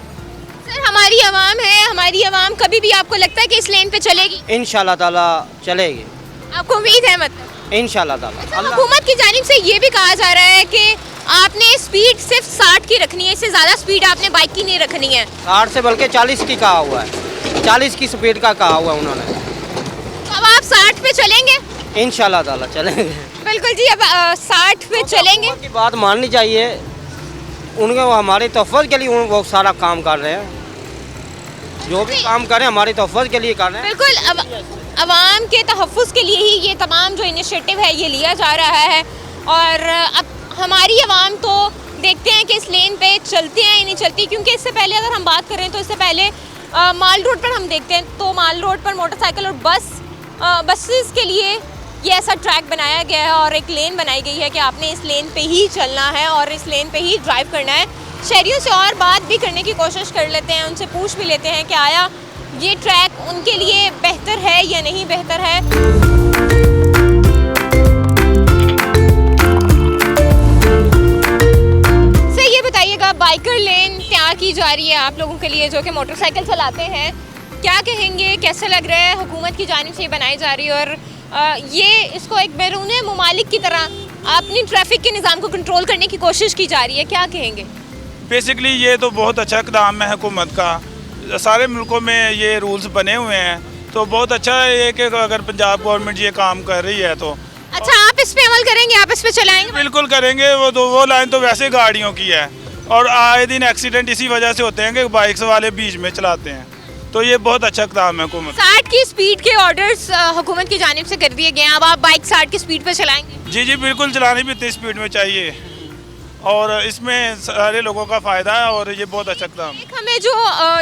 सर हमारी आवाम है, हमारी आवाम कभी भी आपको लगता है कि इस लेन पे चलेगी? इंशाल्लाह ताला चलेगी, आपको उम्मीद है? मतलब इंशाल्लाह ताला। हुकूमत की जानिब से ये भी कहा जा रहा है कि आपने स्पीड सिर्फ 60 की रखनी है, इससे ज़्यादा स्पीड आपने बाइक की नहीं रखनी है। 60 से बल्कि 40 की कहा हुआ है, 40 की स्पीड का कहा हुआ है उन्होंने। तो अब आप 60 पे चलेंगे? इंशाल्लाह ताला चलेंगे। बिल्कुल जी, अब 60 पे चलेंगे। की बात माननी चाहिए, उनके हमारे तोफ़्फ़ुज़ के लिए वो सारा काम कर रहे हैं, जो भी काम करें हमारे तोफ़्फ़ुज़ के लिए कर रहे हैं। बिल्कुल, अब अवाम के तहफ़्फ़ुज़ के लिए ही ये तमाम जो इनिशिएटिव है ये लिया जा रहा है। और अब हमारी आवाम तो देखते हैं कि इस लेन पे चलते हैं या नहीं चलती, क्योंकि इससे पहले अगर हम बात करें तो इससे पहले माल रोड पर हम देखते हैं तो माल रोड पर मोटरसाइकिल और बसेस के लिए ये ऐसा ट्रैक बनाया गया है और एक लेन बनाई गई है कि आपने इस लेन पे ही चलना है और इस लेन पे ही ड्राइव करना है। शहरियों से और बात भी करने की कोशिश कर लेते हैं, उनसे पूछ भी लेते हैं कि आया ये ट्रैक उनके लिए बेहतर है या नहीं बेहतर है। सर ये बताइएगा, बाइकर लेन तैयार की जा रही है आप लोगों के लिए जो कि मोटरसाइकिल चलाते हैं, क्या कहेंगे, कैसा लग रहा है? हुकूमत की जानिब से बनाई जा रही है और ये इसको एक बैरून मुमालिक की तरह अपनी ट्रैफिक के निज़ाम को कंट्रोल करने की कोशिश की जा रही है, क्या कहेंगे? बेसिकली ये तो बहुत अच्छा इक़दाम है हुकूमत का, सारे मुल्कों में ये रूल्स बने हुए हैं, तो बहुत अच्छा है कि अगर पंजाब गवर्नमेंट ये काम कर रही है तो। अच्छा आप इस पे अमल करेंगे, आप इस पे चलाएंगे? बिल्कुल करेंगे, वो लाइन तो वैसे गाड़ियों की है और आए दिन एक्सीडेंट इसी वजह से होते हैं कि बाइक्स वाले बीच में चलाते हैं, तो ये बहुत अच्छा इक़दाम है हुकूमत। 60 की स्पीड के ऑर्डर्स हुकूमत की जानिब से कर दिए गए हैं, अब आप बाइक 60 की स्पीड पे चलाएंगे? जी बिल्कुल, चलानी भी इतनी स्पीड में चाहिए और इसमें सारे लोगों का फ़ायदा है और ये बहुत अच्छा काम है। हमें जो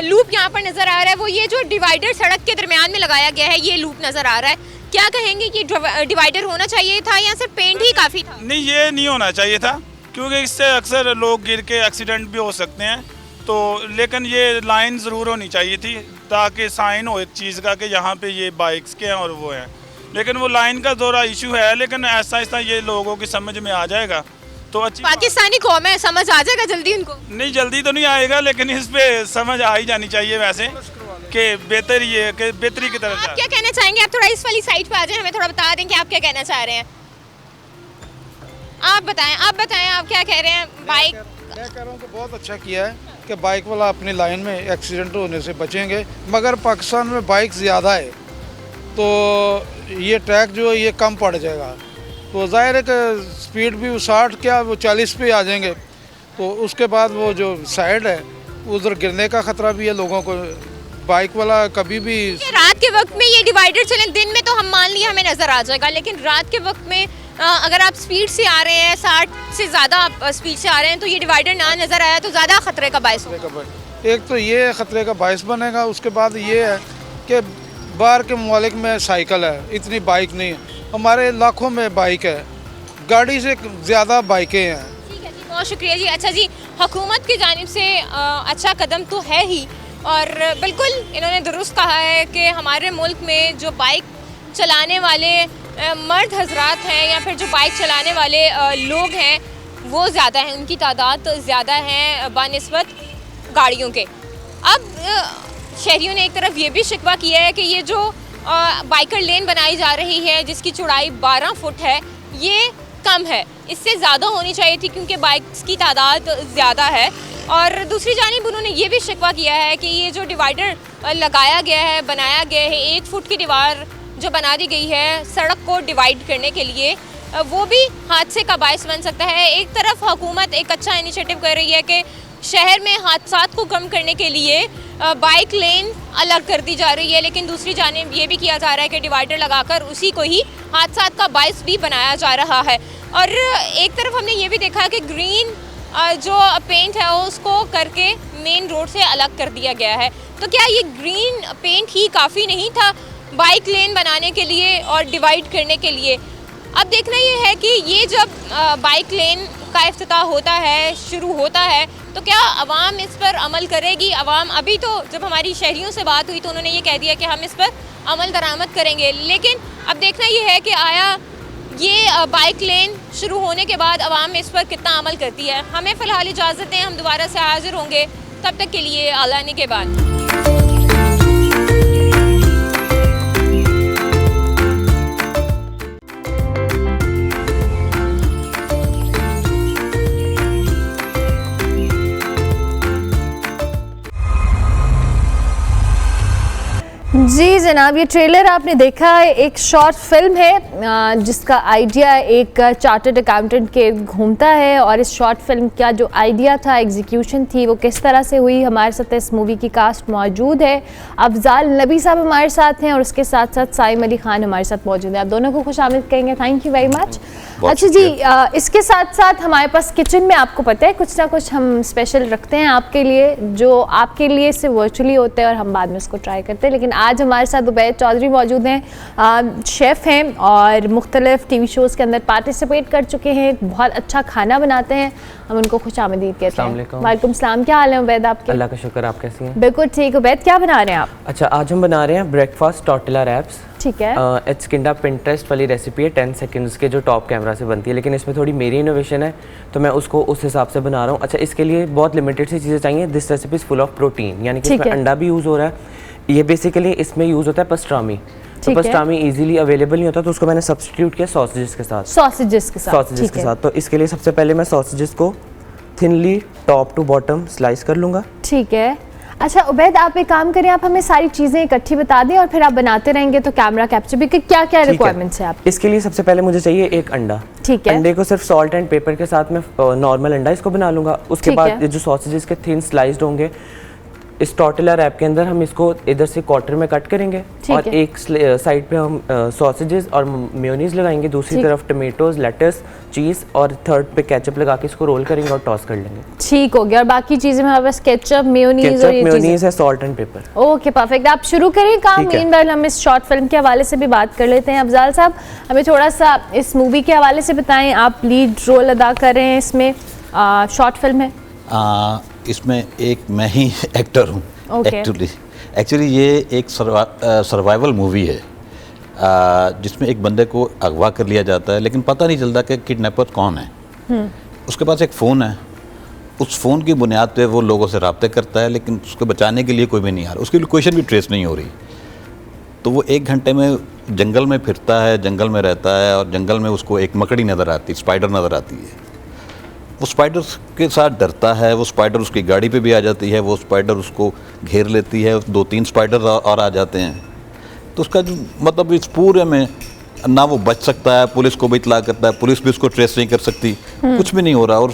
लूप यहाँ पर नज़र आ रहा है वो ये जो डिवाइडर सड़क के दरमियान में लगाया गया है, ये लूप नज़र आ रहा है, क्या कहेंगे कि डिवाइडर होना चाहिए था या सिर्फ पेंट ही काफ़ी था? नहीं, ये नहीं होना चाहिए था, क्योंकि इससे अक्सर लोग गिर के एक्सीडेंट भी हो सकते हैं, तो लेकिन ये लाइन ज़रूर होनी चाहिए थी ताकि साइन हो एक चीज़ का कि यहाँ पे ये बाइक्स के हैं और वो हैं, लेकिन वो लाइन का थोड़ा इशू है, लेकिन ऐसा ऐसा ये लोगों की समझ में आ जाएगा तो अच्छी। पाकिस्तानी कौम है, समझ आ जाएगा जल्दी उनको? नहीं, जल्दी तो नहीं आएगा, लेकिन इस पे समझ आ ही जानी चाहिए वैसे कि बेहतरी है कि बेहतरी की तरफ। आप क्या कहना चाहेंगे? आप थोड़ा इस वाली साइड पे आ जाएं, हमें थोड़ा बता दें कि आप क्या कहना चाह रहे हैं। आप बताएं आप क्या कह रहे हैं? बाइक मैं कह रहा हूँ कि बहुत अच्छा किया है कि बाइक वाला अपनी लाइन में एक्सीडेंट होने से बचेंगे, मगर पाकिस्तान में बाइक ज़्यादा है तो ये ट्रैक जो है ये कम पड़ जाएगा, तो ज़ाहिर है कि स्पीड भी 60 क्या वो 40 पे आ जाएंगे, तो उसके बाद वो जो साइड है उधर गिरने का ख़तरा भी है लोगों को, बाइक वाला कभी भी रात के वक्त में ये डिवाइडर चले, दिन में तो हम मान लिया हमें नजर आ जाएगा, लेकिन रात के वक्त में अगर आप स्पीड से आ रहे हैं, 60 से ज़्यादा आप स्पीड से आ रहे हैं, तो ये डिवाइडर ना नज़र आया तो ज़्यादा ख़तरे का बायस होगा। एक तो ये ख़तरे का बायस बनेगा, उसके बाद ये है कि बाहर के ममालिक में साइकिल है, इतनी बाइक नहीं है, हमारे लाखों में बाइक है, गाड़ी से ज़्यादा बाइकें हैं। ठीक है जी, बहुत शुक्रिया जी। अच्छा जी, हुकूमत की जानिब से अच्छा कदम तो है ही, और बिल्कुल इन्होंने दुरुस्त कहा है कि हमारे मुल्क में जो बाइक चलाने वाले मर्द हजरात हैं या फिर जो बाइक चलाने वाले लोग हैं वो ज़्यादा हैं, उनकी तादाद ज़्यादा है बानिस्बत गाड़ियों के। अब शहरियों ने एक तरफ ये भी शिकवा किया है कि ये जो बाइकर लेन बनाई जा रही है जिसकी चौड़ाई 12 फुट है, ये कम है, इससे ज़्यादा होनी चाहिए थी क्योंकि बाइक्स की तादाद ज़्यादा है। और दूसरी जानिब उन्होंने ये भी शिकवा किया है कि ये जो डिवाइडर लगाया गया है, बनाया गया है, 1 फुट की दीवार जो बना दी गई है सड़क को डिवाइड करने के लिए, वो भी हादसे का बायस बन सकता है। एक तरफ हुकूमत एक अच्छा इनिशिएटिव कर रही है कि शहर में हादसात को कम करने के लिए बाइक लेन अलग कर दी जा रही है, लेकिन दूसरी जानिब ये भी किया जा रहा है कि डिवाइडर लगाकर उसी को ही हादसात का बायस भी बनाया जा रहा है। और एक तरफ हमने ये भी देखा कि ग्रीन जो पेंट है उसको करके मेन रोड से अलग कर दिया गया है। तो क्या ये ग्रीन पेंट ही काफ़ी नहीं था बाइक लेन बनाने के लिए और डिवाइड करने के लिए? अब देखना ये है कि ये जब बाइक लेन का इफ्तिताह होता है, शुरू होता है, तो क्या अवाम इस पर अमल करेगी? अवाम अभी तो जब हमारी शहरियों से बात हुई तो उन्होंने ये कह दिया कि हम इस पर अमल दरामद करेंगे, लेकिन अब देखना ये है कि आया ये बाइक लेन शुरू होने के बाद अवाम इस पर कितना अमल करती है। हमें फ़िलहाल इजाज़त दें, हम दोबारा से हाजिर होंगे, तब तक के लिए आलानी के बाद। जी जनाब, ये ट्रेलर आपने देखा है, एक शॉर्ट फिल्म है जिसका आइडिया एक चार्टर्ड अकाउंटेंट के घूमता है, और इस शॉर्ट फिल्म का जो आइडिया था, एग्जीक्यूशन थी, वो किस तरह से हुई। हमारे साथ इस मूवी की कास्ट मौजूद है, अफजाल नबी साहब हमारे साथ हैं और उसके साथ साथ साइम अली खान हमारे साथ मौजूद है। आप दोनों को खुशामदीद कहेंगे, थैंक यू वेरी मच। अच्छा जी, इसके साथ साथ हमारे पास किचन में आपको पता है कुछ ना कुछ हम स्पेशल रखते हैं आपके लिए, जो आपके लिए सिर्फ वर्चुअली होते हैं और हम बाद में उसको ट्राई करते हैं। लेकिन आज हमारे साथ उबैद चौधरी मौजूद हैं, शेफ़ हैं और मुख्तलिफ टीवी शोज़ के अंदर पार्टिसिपेट कर चुके हैं, बहुत अच्छा खाना बनाते हैं, हम उनको खुशामदीद कहते हैं। वालेकुम सलाम, क्या हाल है उबैद आपके? अल्लाह का शुक्र, आप कैसी हैं? बिल्कुल ठीक। उबैद, क्या बना रहे हैं आप? अच्छा, आज हम बना रहे हैं ब्रेकफास्ट टॉर्टिला रैप्स। ठीक है। इट्स किंडा पिंटरेस्ट वाली रेसिपी है, 10 सेकंड्स के जो टॉप कैमरा से बनती है, लेकिन इसमें थोड़ी मेरी इनोवेशन है तो मैं उसको उस हिसाब से बना रहा हूँ। अच्छा, इसके लिए बहुत लिमिटेड सी चीज़ें चाहिए। This recipe is full of protein, यानी कि इसमें अंडा भी यूज़ हो रहा है। ये बेसिकली इसमें यूज़ होता है पस्ट्रामी, तो पस्ट्रामी इजीली अवेलेबल नहीं होता, तो उसको मैंने सब्स्टिट्यूट किया सॉसेजेस के साथ। सॉसेजेस के साथ। तो इसके लिए सबसे पहले मैं सॉसेजेस को thinly top to bottom slice कर लूँगा। ठीक है। अच्छा उबैद, आप एक काम करें, आप हमें सारी चीज़ें इकट्ठी बता दें और फिर आप बनाते रहेंगे तो कैमरा कैप्चर भी। क्या क्या रिक्वायरमेंट्स है आप? इसके लिए सबसे पहले मुझे चाहिए एक अंडा। ठीक है। अंडे को सिर्फ सॉल्ट एंड पेपर के साथ में नॉर्मल अंडा इसको बना लूँगा। उसके बाद जो सॉसेजेस के थिन स्लाइस्ड होंगे, इस टॉर्टिला रैप के अंदर हम इसको इधर से क्वार्टर में कट करेंगे और एक साइड पे हम सॉसेजेस और मेयोनीज लगाएंगे, दूसरी तरफ टमेटोज, लेटस, चीज़ और थर्ड पे केचप लगा के इसको रोल करेंगे और टॉस कर लेंगे। ठीक हो गया। और बाकी चीज़ें हमारे पास केचप, मेयोनीज और ये मेयोनीज है, salt and paper. Okay perfect, आप शुरू करें काम। मीनवाइल हम इस शॉर्ट फिल्म के हवाले से भी बात कर लेते हैं। अफजाल साहब, हमें थोड़ा सा इस मूवी के हवाले से बताएं, आप लीड रोल अदा कर रहे हैं इसमें, शॉर्ट फिल्म है। इसमें एक मैं ही एक्टर हूँ एक्चुअली ये एक सर्वाइवल मूवी है जिसमें एक बंदे को अगवा कर लिया जाता है, लेकिन पता नहीं चलता कि किडनैपर कौन है। उसके पास एक फ़ोन है, उस फ़ोन की बुनियाद पे वो लोगों से रब्ते करता है, लेकिन उसको बचाने के लिए कोई भी नहीं आ रहा, उसकी लोकेशन भी ट्रेस नहीं हो रही। तो वो 1 घंटे में जंगल में फिरता है, जंगल में रहता है, और जंगल में उसको एक मकड़ी नज़र आती है, स्पाइडर नज़र आती है। वो स्पाइडर के साथ डरता है, वो स्पाइडर उसकी गाड़ी पे भी आ जाती है, वो स्पाइडर उसको घेर लेती है, 2-3 स्पाइडर और आ जाते हैं। तो उसका जो मतलब इस पूरे में ना वो बच सकता है, पुलिस को भी इतला करता है, पुलिस भी उसको ट्रेस नहीं कर सकती, कुछ भी नहीं हो रहा। और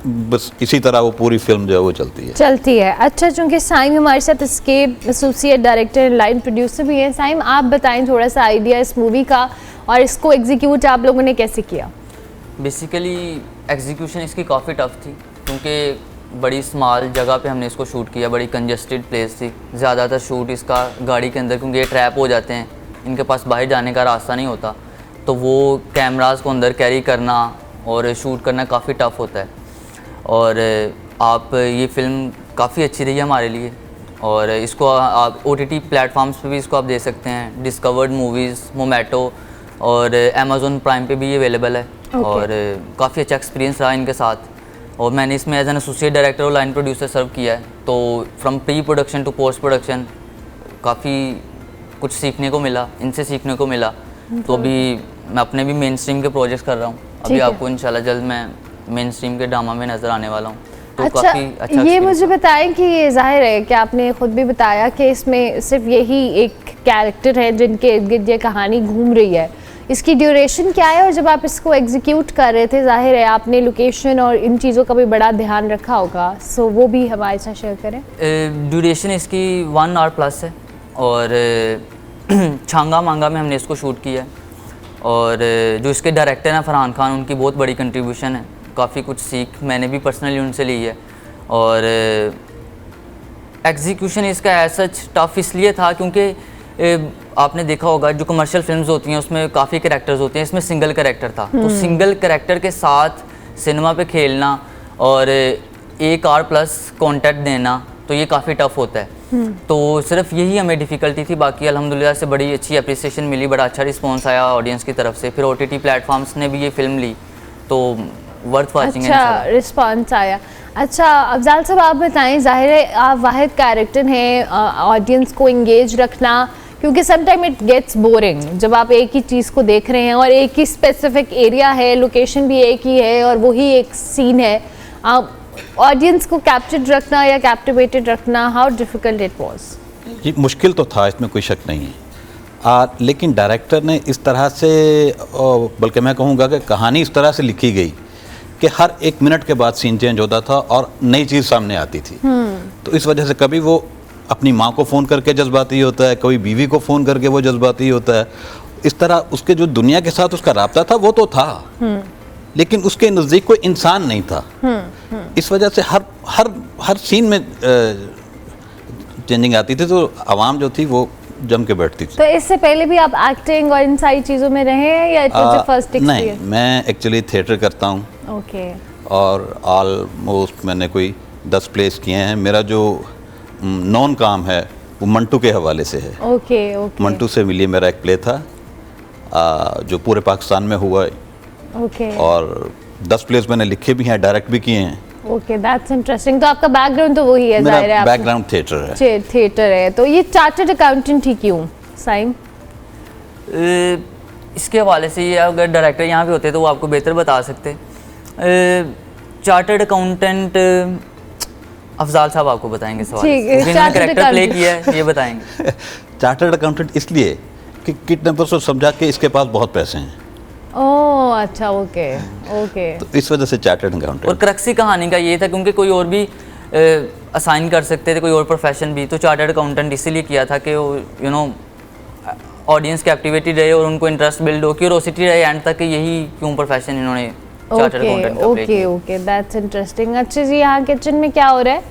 बस इसी तरह वो पूरी फिल्म जो है वो चलती है। अच्छा, चूंकि साइम हमारे साथ इसके एसोसिएट डायरेक्टर लाइन प्रोड्यूसर भी हैं, साइम आप बताएं थोड़ा सा आइडिया इस मूवी का और इसको एग्जीक्यूट आप लोगों ने कैसे किया? बेसिकली एग्जीक्यूशन इसकी काफ़ी टफ थी क्योंकि बड़ी स्मॉल जगह पे हमने इसको शूट किया, बड़ी कंजेस्टेड प्लेस थी। ज़्यादातर शूट इसका गाड़ी के अंदर, क्योंकि ये ट्रैप हो जाते हैं, इनके पास बाहर जाने का रास्ता नहीं होता, तो वो कैमरास को अंदर कैरी करना और शूट करना काफ़ी टफ होता है। और आप ये फ़िल्म काफ़ी अच्छी रही है हमारे लिए, और इसको आप OTT प्लेटफॉर्म्स पे भी इसको आप दे सकते हैं, डिस्कवर्ड मूवीज़, मोमेटो और अमेज़ॉन प्राइम पे भी ये अवेलेबल है। और काफ़ी अच्छा एक्सपीरियंस रहा इनके साथ। और मैंने इसमें एज एन एसोसिएट डायरेक्टर और लाइन प्रोड्यूसर सर्व किया है, तो from pre production to post production काफ़ी कुछ सीखने को मिला, इनसे सीखने को मिला। तो अभी मैं अपने भी मेन स्ट्रीम के प्रोजेक्ट्स कर रहा हूँ, अभी आपको इंशाल्लाह जल्द मैं मेन स्ट्रीम के ड्रामा में नज़र आने वाला हूँ। तो अच्छा, काफ़ी अच्छा ये मुझे बताएं कि ये जाहिर है कि आपने खुद भी बताया कि इसमें सिर्फ यही एक कैरेक्टर है जिनके इर्द गिर्द ये कहानी घूम रही है, इसकी ड्यूरेशन क्या है? और जब आप इसको एग्जीक्यूट कर रहे थे, जाहिर है आपने लोकेशन और इन चीज़ों का भी बड़ा ध्यान रखा होगा, सो वो भी हमारे साथ शेयर करें। ड्यूरेशन इसकी 1 आवर प्लस है, और छांगा मांगा में हमने इसको शूट किया है। और जो इसके डायरेक्टर हैं फरहान खान, उनकी बहुत बड़ी कंट्रीब्यूशन है, काफ़ी कुछ सीख मैंने भी पर्सनली उनसे ली है। और एग्जीक्यूशन इसका ऐसा टफ इसलिए था क्योंकि आपने देखा होगा जो कमर्शियल फिल्म्स होती हैं उसमें काफ़ी कैरेक्टर्स होते हैं, इसमें सिंगल कैरेक्टर था, तो सिंगल कैरेक्टर के साथ सिनेमा पे खेलना और 1 आवर प्लस कॉन्टेंट देना, तो ये काफ़ी टफ होता है। तो सिर्फ यही हमें डिफ़िकल्टी थी, बाकी अल्हम्दुलिल्लाह से बड़ी अच्छी अप्रिसिएशन मिली, बड़ा अच्छा रिस्पॉन्स आया ऑडियंस की तरफ से। फिर OTT प्लेटफॉर्म्स ने भी ये फिल्म ली, तो वर्थ वाचिंग है। अच्छा रिस्पॉन्स आया। अच्छा अफजाल साहब आप बताएं, जाहिर है आप वाहिद कैरेक्टर हैं, ऑडियंस को इंगेज रखना, क्योंकि समटाइम इट गेट्स बोरिंग जब आप एक ही चीज़ को देख रहे हैं और एक ही स्पेसिफिक एरिया है, लोकेशन भी एक ही है और वही एक सीन है, ऑडियंस को कैप्चर्ड रखना या कैप्टिवेटेड रखना, हाउ डिफ़िकल्ट इट वाज? ये मुश्किल तो था, इसमें कोई शक नहीं है, लेकिन डायरेक्टर ने इस तरह से, बल्कि मैं कहूँगा कि कहानी इस तरह से लिखी गई कि हर 1 मिनट के बाद सीन चेंज होता था और नई चीज़ सामने आती थी। तो इस वजह से कभी वो अपनी माँ को फ़ोन करके जज्बाती होता है, कभी बीवी को फ़ोन करके वो जज्बाती होता है, इस तरह उसके जो दुनिया के साथ उसका राब्ता था वो तो था, लेकिन उसके नज़दीक कोई इंसान नहीं था। इस वजह से हर सीन में चेंजिंग आती थी, तो आवाम जो थी वो जम के बैठती थी। तो इससे पहले भी आप एक्टिंग और इन सारी चीज़ों में रहे हैं या इट वाज फर्स्ट एक्सपीरियंस? नहीं, मैं एक्चुअली थिएटर करता हूँ। ओके। और ऑलमोस्ट मैंने कोई 10 प्लेस किए हैं। मेरा जो नॉन काम है वो मंटू के हवाले से है। ओके। मंटू से मिलिए मेरा एक प्ले था जो पूरे पाकिस्तान में हुआ। ओके। और 10 प्लेस मैंने लिखे भी हैं, डायरेक्ट भी किए हैं। Okay, that's interesting. तो आपका बैकग्राउंड तो वही है, जाहिर है बैकग्राउंड थिएटर है। थिएटर है, तो ये चार्टर्ड अकाउंटेंट ही क्यों साइम? इसके हवाले से ये अगर डायरेक्टर यहाँ पे होते तो वो आपको बेहतर बता सकते। चार्टर्ड अकाउंटेंट अफजाल साहब आपको बताएंगे सवाल, जिन्होंने कैरेक्टर प्ले किया है ये बताएंगे। चार्टर्ड अकाउंटेंट इसलिए कि किडनैपर्स को समझा के इसके पास बहुत पैसे हैं। ओह अच्छा, ओके। तो इस वजह से चार्टर्ड अकाउंटेंट। और क्रक्सी कहानी का ये था क्योंकि कोई और भी असाइन कर सकते थे, कोई और प्रोफेशन भी, तो चार्टर्ड अकाउंटेंट इसीलिए किया था कि यू नो ऑडियंस कैप्टिवेटेड रहे और उनको इंटरेस्ट बिल्ड हो, क्यूरोसिटी रहे एंड तक, यही क्यों प्रोफेशन इन्होंने चार्टर्ड अकाउंटेंट का प्ले किया। Okay, that's interesting. अच्छा जी, यहाँ किचन में क्या हो रहा है?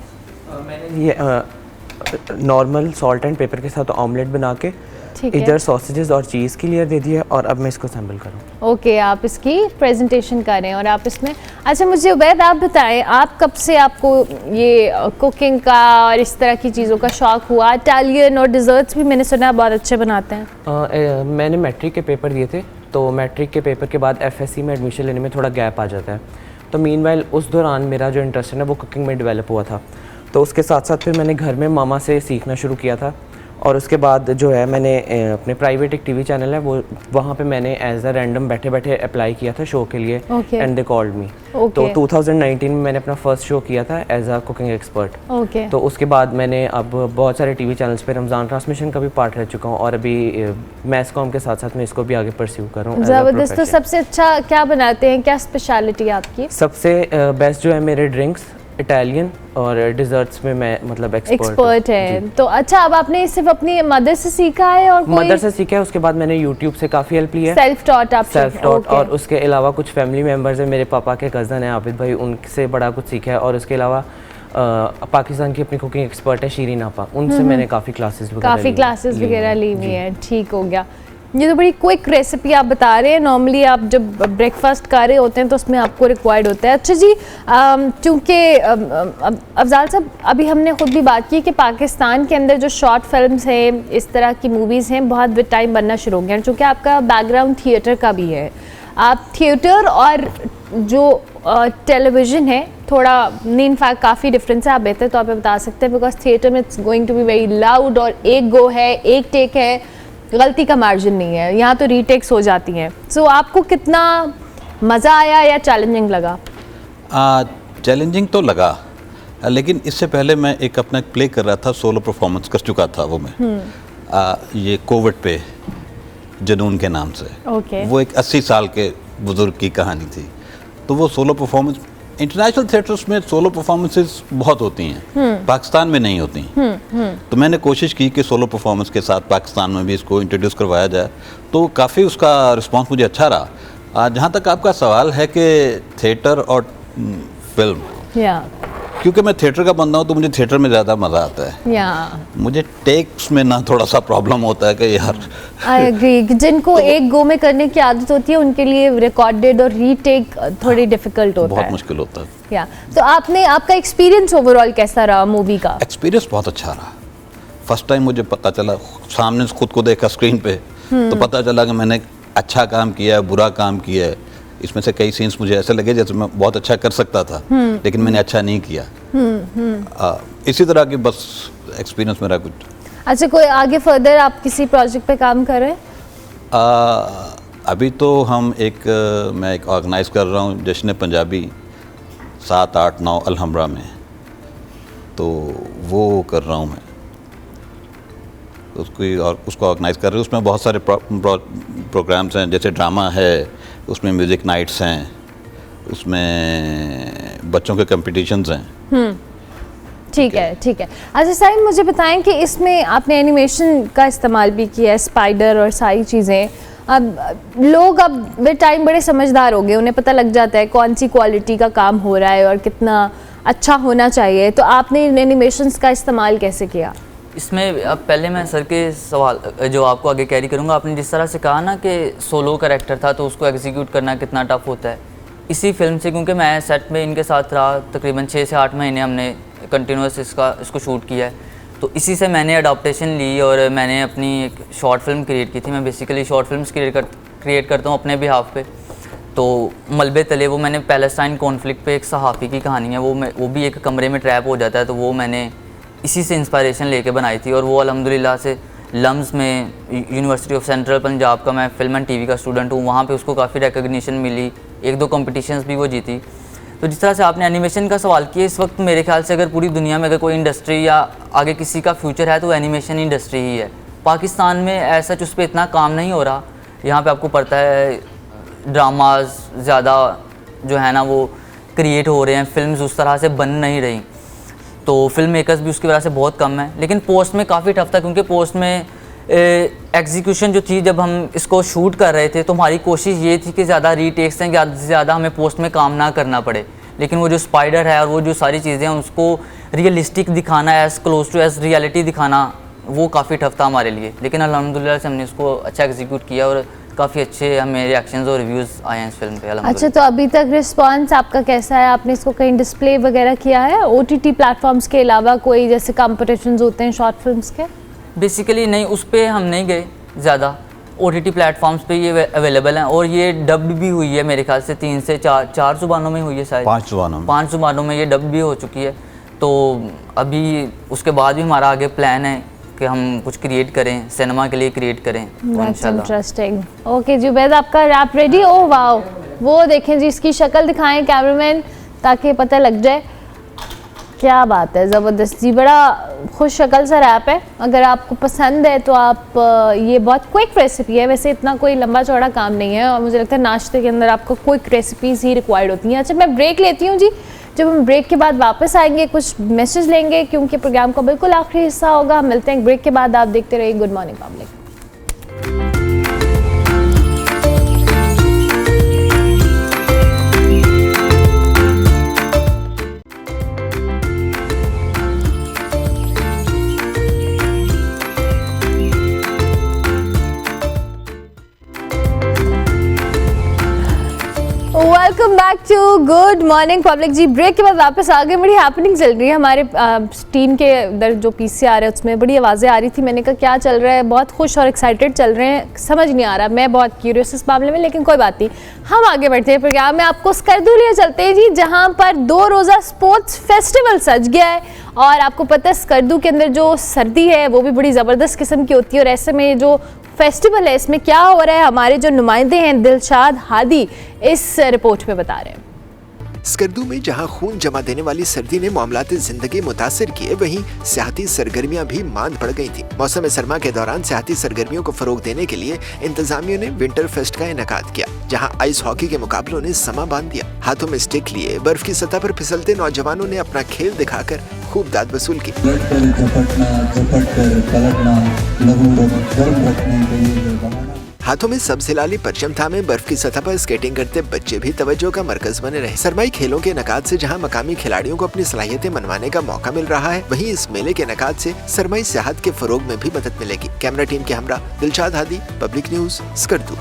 मैंने ये नॉर्मल सॉल्ट एंड पेपर के साथ ऑमलेट बना के इधर सॉसेजेस और चीज़ की लेयर दे दी है, और अब मैं इसको सैम्पल करूँ। ओके, आप इसकी प्रेजेंटेशन कर रहे हैं और आप इसमें, अच्छा मुझे उबैद आप बताएं, आप कब से आपको ये कुकिंग का और इस तरह की चीज़ों का शौक़ हुआ? इटालियन और डिज़र्ट्स भी मैंने सुना बहुत अच्छे बनाते हैं। मैंने मैट्रिक के पेपर दिए थे, तो मैट्रिक के पेपर के बाद FSC में एडमिशन लेने में थोड़ा गैप आ जाता है, तो मीनवाइल उस दौरान मेरा जो इंटरेस्ट है ना वो कुकिंग में डेवलप हुआ था। तो उसके साथ साथ फिर मैंने घर में मामा से सीखना शुरू किया था, और उसके बाद जो है मैंने अपने प्राइवेट एक टीवी चैनल है वो वहाँ पे मैंने एज अ रैंडम बैठे बैठे अप्लाई किया था शो के लिए एंड दे कॉल्ड मी। तो 2019 में मैंने अपना फर्स्ट शो किया था एज अ कुकिंग एक्सपर्ट। तो उसके बाद मैंने अब बहुत सारे टीवी चैनल्स पे रमज़ान ट्रांसमिशन का भी पार्ट रह चुका हूँ और अभी मैस कॉम के साथ साथ मैं इसको भी आगे परस्यू कर रहा हूँ। ज़बरदस्त। तो सबसे अच्छा क्या बनाते हैं, क्या स्पेशलिटी आपकी? सबसे बेस्ट जो है मेरे ड्रिंक्स इटालियन और डिजर्ट्स में मैं मतलब एक्सपर्ट है। तो अच्छा, अब आपने सिर्फ अपनी मदर से सीखा है और कोई? मदर से सीखा है, उसके बाद मैंने यूट्यूब से काफ़ी हेल्प ली है। सेल्फ टॉट आप? Self taught. और उसके अलावा कुछ फैमिली मेम्बर्स हैं, मेरे पापा के कज़न हैं आबिद भाई, उनसे बड़ा कुछ सीखा है। और उसके अलावा पाकिस्तान की अपनी कुकिंग एक्सपर्ट है शीरीन आपा, उनसे मैंने काफ़ी क्लासेस वगैरह ली हुई है। ठीक हो गया। ये तो बड़ी क्विक रेसिपी आप बता रहे हैं। नॉर्मली आप जब ब्रेकफास्ट कर रहे होते हैं तो उसमें आपको रिक्वायर्ड होता है। अच्छा जी, क्योंकि अफजाल साहब अभी हमने खुद भी बात की कि पाकिस्तान के अंदर जो शॉर्ट फिल्म्स हैं, इस तरह की मूवीज़ हैं, बहुत विद टाइम बनना शुरू हो गया। चूँकि आपका बैकग्राउंड थिएटर का भी है, आप थिएटर और जो टेलीविज़न है थोड़ा इन फैक्ट काफ़ी डिफरेंस है। आप बेहतर तौर पे बता सकते हैं, बिकॉज थिएटर में it's going to be very loud और एक गो है, एक टेक है, गलती का मार्जिन नहीं है। यहाँ तो रीटेक्स हो जाती हैं। सो आपको कितना मज़ा आया या चैलेंजिंग लगा? चैलेंजिंग तो लगा, लेकिन इससे पहले मैं एक अपना प्ले कर रहा था, सोलो परफॉर्मेंस कर चुका था वो मैं ये कोविड पे जुनून के नाम से। वो एक 80 साल के बुजुर्ग की कहानी थी। तो वो सोलो परफॉर्मेंस इंटरनेशनल थिएटर्स में सोलो परफॉर्मेंसेस बहुत होती हैं, पाकिस्तान में नहीं होती। तो मैंने कोशिश की कि सोलो परफॉर्मेंस के साथ पाकिस्तान में भी इसको इंट्रोड्यूस करवाया जाए। तो काफ़ी उसका रिस्पांस मुझे अच्छा रहा। जहाँ तक आपका सवाल है कि थिएटर और फिल्म, क्योंकि मैं थिएटर का बंदा हूँ तो मुझे थिएटर में ज़्यादा मज़ा आता है। मुझे टेक्स में ना थोड़ा सा प्रॉब्लम होता है कि यार आई एग्री, जिनको एक गो में करने की आदत होती है उनके लिए रिकॉर्डेड और रीटेक थोड़ी डिफिकल्ट होता है, बहुत मुश्किल होता है। तो आपका एक्सपीरियंस ओवरऑल कैसा रहा मूवी का? एक्सपीरियंस बहुत अच्छा रहा। फर्स्ट टाइम मुझे पता चला, सामने से खुद को देखा स्क्रीन पे तो पता चला कि मैंने अच्छा काम किया है, बुरा काम किया है। इसमें से कई सीन्स मुझे ऐसे लगे जैसे मैं बहुत अच्छा कर सकता था, लेकिन मैंने अच्छा नहीं किया। इसी तरह की बस एक्सपीरियंस मेरा कुछ। अच्छा, कोई आगे फर्दर आप किसी प्रोजेक्ट पे काम कर रहे हैं? अभी तो मैं एक ऑर्गेनाइज कर रहा हूँ जश्न पंजाबी 7, 8, 9 अलहम्रा में, तो वो कर रहा हूँ मैं। उसको ऑर्गेनाइज कर रहे हैं। उसमें बहुत सारे प्रोग्राम्स हैं, जैसे ड्रामा है, उसमें म्यूज़िक नाइट्स हैं, उसमें बच्चों के कंपटीशंस हैं। ठीक है। अच्छा साहिब, मुझे बताएं कि इसमें आपने एनिमेशन का इस्तेमाल भी किया है, स्पाइडर और सारी चीज़ें। अब लोग विद टाइम बड़े समझदार हो गए, उन्हें पता लग जाता है कौन सी क्वालिटी का काम हो रहा है और कितना अच्छा होना चाहिए। तो आपने इन एनिमेशंस का इस्तेमाल कैसे किया? इसमें अब पहले मैं सर के सवाल जो आपको आगे कैरी करूँगा, आपने जिस तरह से कहा ना कि सोलो कैरेक्टर था तो उसको एग्जीक्यूट करना कितना टफ होता है, इसी फिल्म से, क्योंकि मैं सेट में इनके साथ रहा तकरीबन 6 से 8 महीने हमने कंटिन्यूस इसको शूट किया है, तो इसी से मैंने अडॉप्टेशन ली और मैंने अपनी एक शॉर्ट फिल्म क्रिएट की थी। मैं बेसिकली शॉर्ट फिल्म्स क्रिएट करता हूँ अपने बिहाफ पे। तो मलबे तले, वो मैंने पैलेस्टाइन कॉन्फ्लिक्ट पे एक सहाफ़ी की कहानी है, वो भी एक कमरे में ट्रैप हो जाता है, तो वो मैंने इसी से इंस्पायरेशन लेके बनाई थी। और वो अल्हम्दुलिल्लाह से लम्स में यूनिवर्सिटी ऑफ सेंट्रल पंजाब का मैं फिल्म एंड टीवी का स्टूडेंट हूँ, वहाँ पे उसको काफ़ी रिकग्निशन मिली, 1-2 कॉम्पिटिशन्स भी वो जीती। तो जिस तरह से आपने एनिमेशन का सवाल किया, इस वक्त मेरे ख्याल से अगर पूरी दुनिया में अगर कोई इंडस्ट्री या आगे किसी का फ्यूचर है तो एनिमेशन इंडस्ट्री ही है। पाकिस्तान में ऐसा उस पर इतना काम नहीं हो रहा। यहाँ पे आपको पता है ड्रामाज ज़्यादा जो है ना वो क्रिएट हो रहे हैं, फिल्म्स उस तरह से बन नहीं रही, तो फिल्म मेकर्स भी उसकी वजह से बहुत कम है। लेकिन पोस्ट में काफ़ी टफ था, क्योंकि पोस्ट में एग्जीक्यूशन जो थी, जब हम इसको शूट कर रहे थे तो हमारी कोशिश ये थी कि ज़्यादा रीटेक्स हैं, ज़्यादा हमें पोस्ट में काम ना करना पड़े। लेकिन वो जो स्पाइडर है और वो जो सारी चीज़ें हैं उसको रियलिस्टिक दिखाना, as close to as reality दिखाना, वो काफ़ी टफ था हमारे लिए। लेकिन अल्हम्दुलिल्लाह से हमने इसको अच्छा एग्जीक्यूट किया और काफ़ी अच्छे हमें रिएक्शंस और रिव्यूज़ आए हैं इस फिल्म पे। अच्छा, तो अभी तक रिस्पांस आपका कैसा है? आपने इसको कहीं डिस्प्ले वगैरह किया है OTT प्लेटफॉर्म्स के अलावा? कोई जैसे कॉम्पिटिशन्स होते हैं शॉर्ट फिल्म्स के? बेसिकली नहीं, उस पर हम नहीं गए ज़्यादा। OTT प्लेटफॉर्म्स पे ये अवेलेबल हैं और ये डब्ड भी हुई है मेरे ख्याल से 3 से 4 ज़ुबानों में हुई है, शायद 5 ज़ुबानों में ये डब भी हो चुकी है। तो अभी उसके बाद भी हमारा आगे प्लान है कि हम कुछ क्रिएट करें, सिनेमा के लिए क्रिएट करें। इंटरेस्टिंग। ओके जुबैद, आपका रैप रेडी? ओह वाओ, वो देखें जी, इसकी शक्ल दिखाएं कैमरामैन ताकि पता लग जाए। क्या बात है, ज़बरदस्त जी, बड़ा खुश शक्ल सा रैप है। अगर आपको पसंद है तो आप ये बहुत क्विक रेसिपी है, वैसे इतना कोई लंबा चौड़ा काम नहीं है और मुझे लगता है नाश्ते के अंदर आपको क्विक रेसिपीज़ ही रिक्वायर्ड होती हैं। अच्छा, मैं ब्रेक लेती हूँ जी। जब हम ब्रेक के बाद वापस आएंगे कुछ मैसेज लेंगे क्योंकि प्रोग्राम का बिल्कुल आखिरी हिस्सा होगा। मिलते हैं ब्रेक के बाद। आप देखते रहिए good morning public. Welcome back to good morning public ji. Break के बाद वापस आ गए। बड़ी हैपनिंग चल रही है हमारे टीम के अंदर, जो पीसी आ रहे हैं उसमें बड़ी आवाज़ें आ रही थी। मैंने कहा क्या चल रहा है, बहुत खुश और एक्साइटेड चल रहे हैं, समझ नहीं आ रहा। मैं बहुत क्यूरियस इस मामले में, लेकिन कोई बात नहीं, हम आगे बढ़ते हैं प्रोग्राम में। आपको स्कर्दू लिए चलते हैं जी, जहाँ पर 2 रोज़ा स्पोर्ट्स फेस्टिवल सज गया है। और आपको पता है स्कर्दू के अंदर जो सर्दी है वो भी बड़ी ज़बरदस्त किस्म की होती है, और ऐसे में जो फेस्टिवल है इसमें क्या हो रहा है, हमारे जो नुमाइंदे हैं दिलशाद हादी इस रिपोर्ट में बता रहे हैं। स्कर्दू में जहां खून जमा देने वाली सर्दी ने मामलाते जिंदगी मुतासिर किए, वहीं सियाहती सरगर्मियां भी मांद पड़ गई थी। मौसम सरमा के दौरान सियाहती सरगर्मियों को फरोग देने के लिए इंतजामियों ने विंटर फेस्ट का इनेकाद किया, जहां आइस हॉकी के मुकाबलों ने समा बांध दिया। हाथों में स्टिक लिए बर्फ की सतह पर फिसलते नौजवानों ने अपना खेल दिखाकर खूब दाद वसूल की। हाथों में सब्ज हिलाली परचम थामे बर्फ की सतह पर स्केटिंग करते बच्चे भी तवज्जो का मरकज बने रहे। सरमाई खेलों के नकाद से जहां मकामी खिलाड़ियों को अपनी सलाहियतें मनवाने का मौका मिल रहा है, वहीं इस मेले के नकाद से सरमाई सियाहत के फरोग में भी मदद मिलेगी। कैमरा टीम के हमरा दिलशाद हादी, पब्लिक न्यूज, स्कर्दू।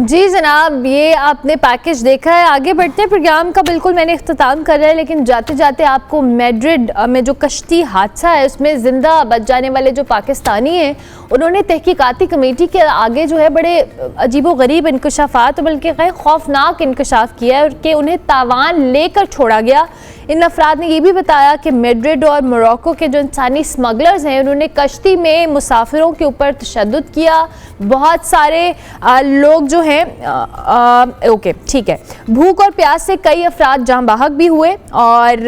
जी जनाब, ये आपने पैकेज देखा है। आगे बढ़ते हैं, प्रोग्राम का बिल्कुल मैंने इख्तिताम कर रहा है, लेकिन जाते जाते आपको मैड्रिड में जो कश्ती हादसा है उसमें ज़िंदा बच जाने वाले जो पाकिस्तानी हैं, उन्होंने तहकीकाती कमेटी के आगे जो है बड़े अजीबोगरीब इंकशाफात, बल्कि कई खौफनाक इंकशाफ किया है कि उन्हें तावान लेकर छोड़ा गया। इन अफराद ने यह भी बताया कि मैड्रिड और मोरक्को के जो इंसानी स्मगलर्स हैं उन्होंने कश्ती में मुसाफिरों के ऊपर तशद्दुद किया। बहुत सारे लोग जो हैं ओके ठीक है, भूख और प्यास से कई अफराद जाँ बाहक भी हुए और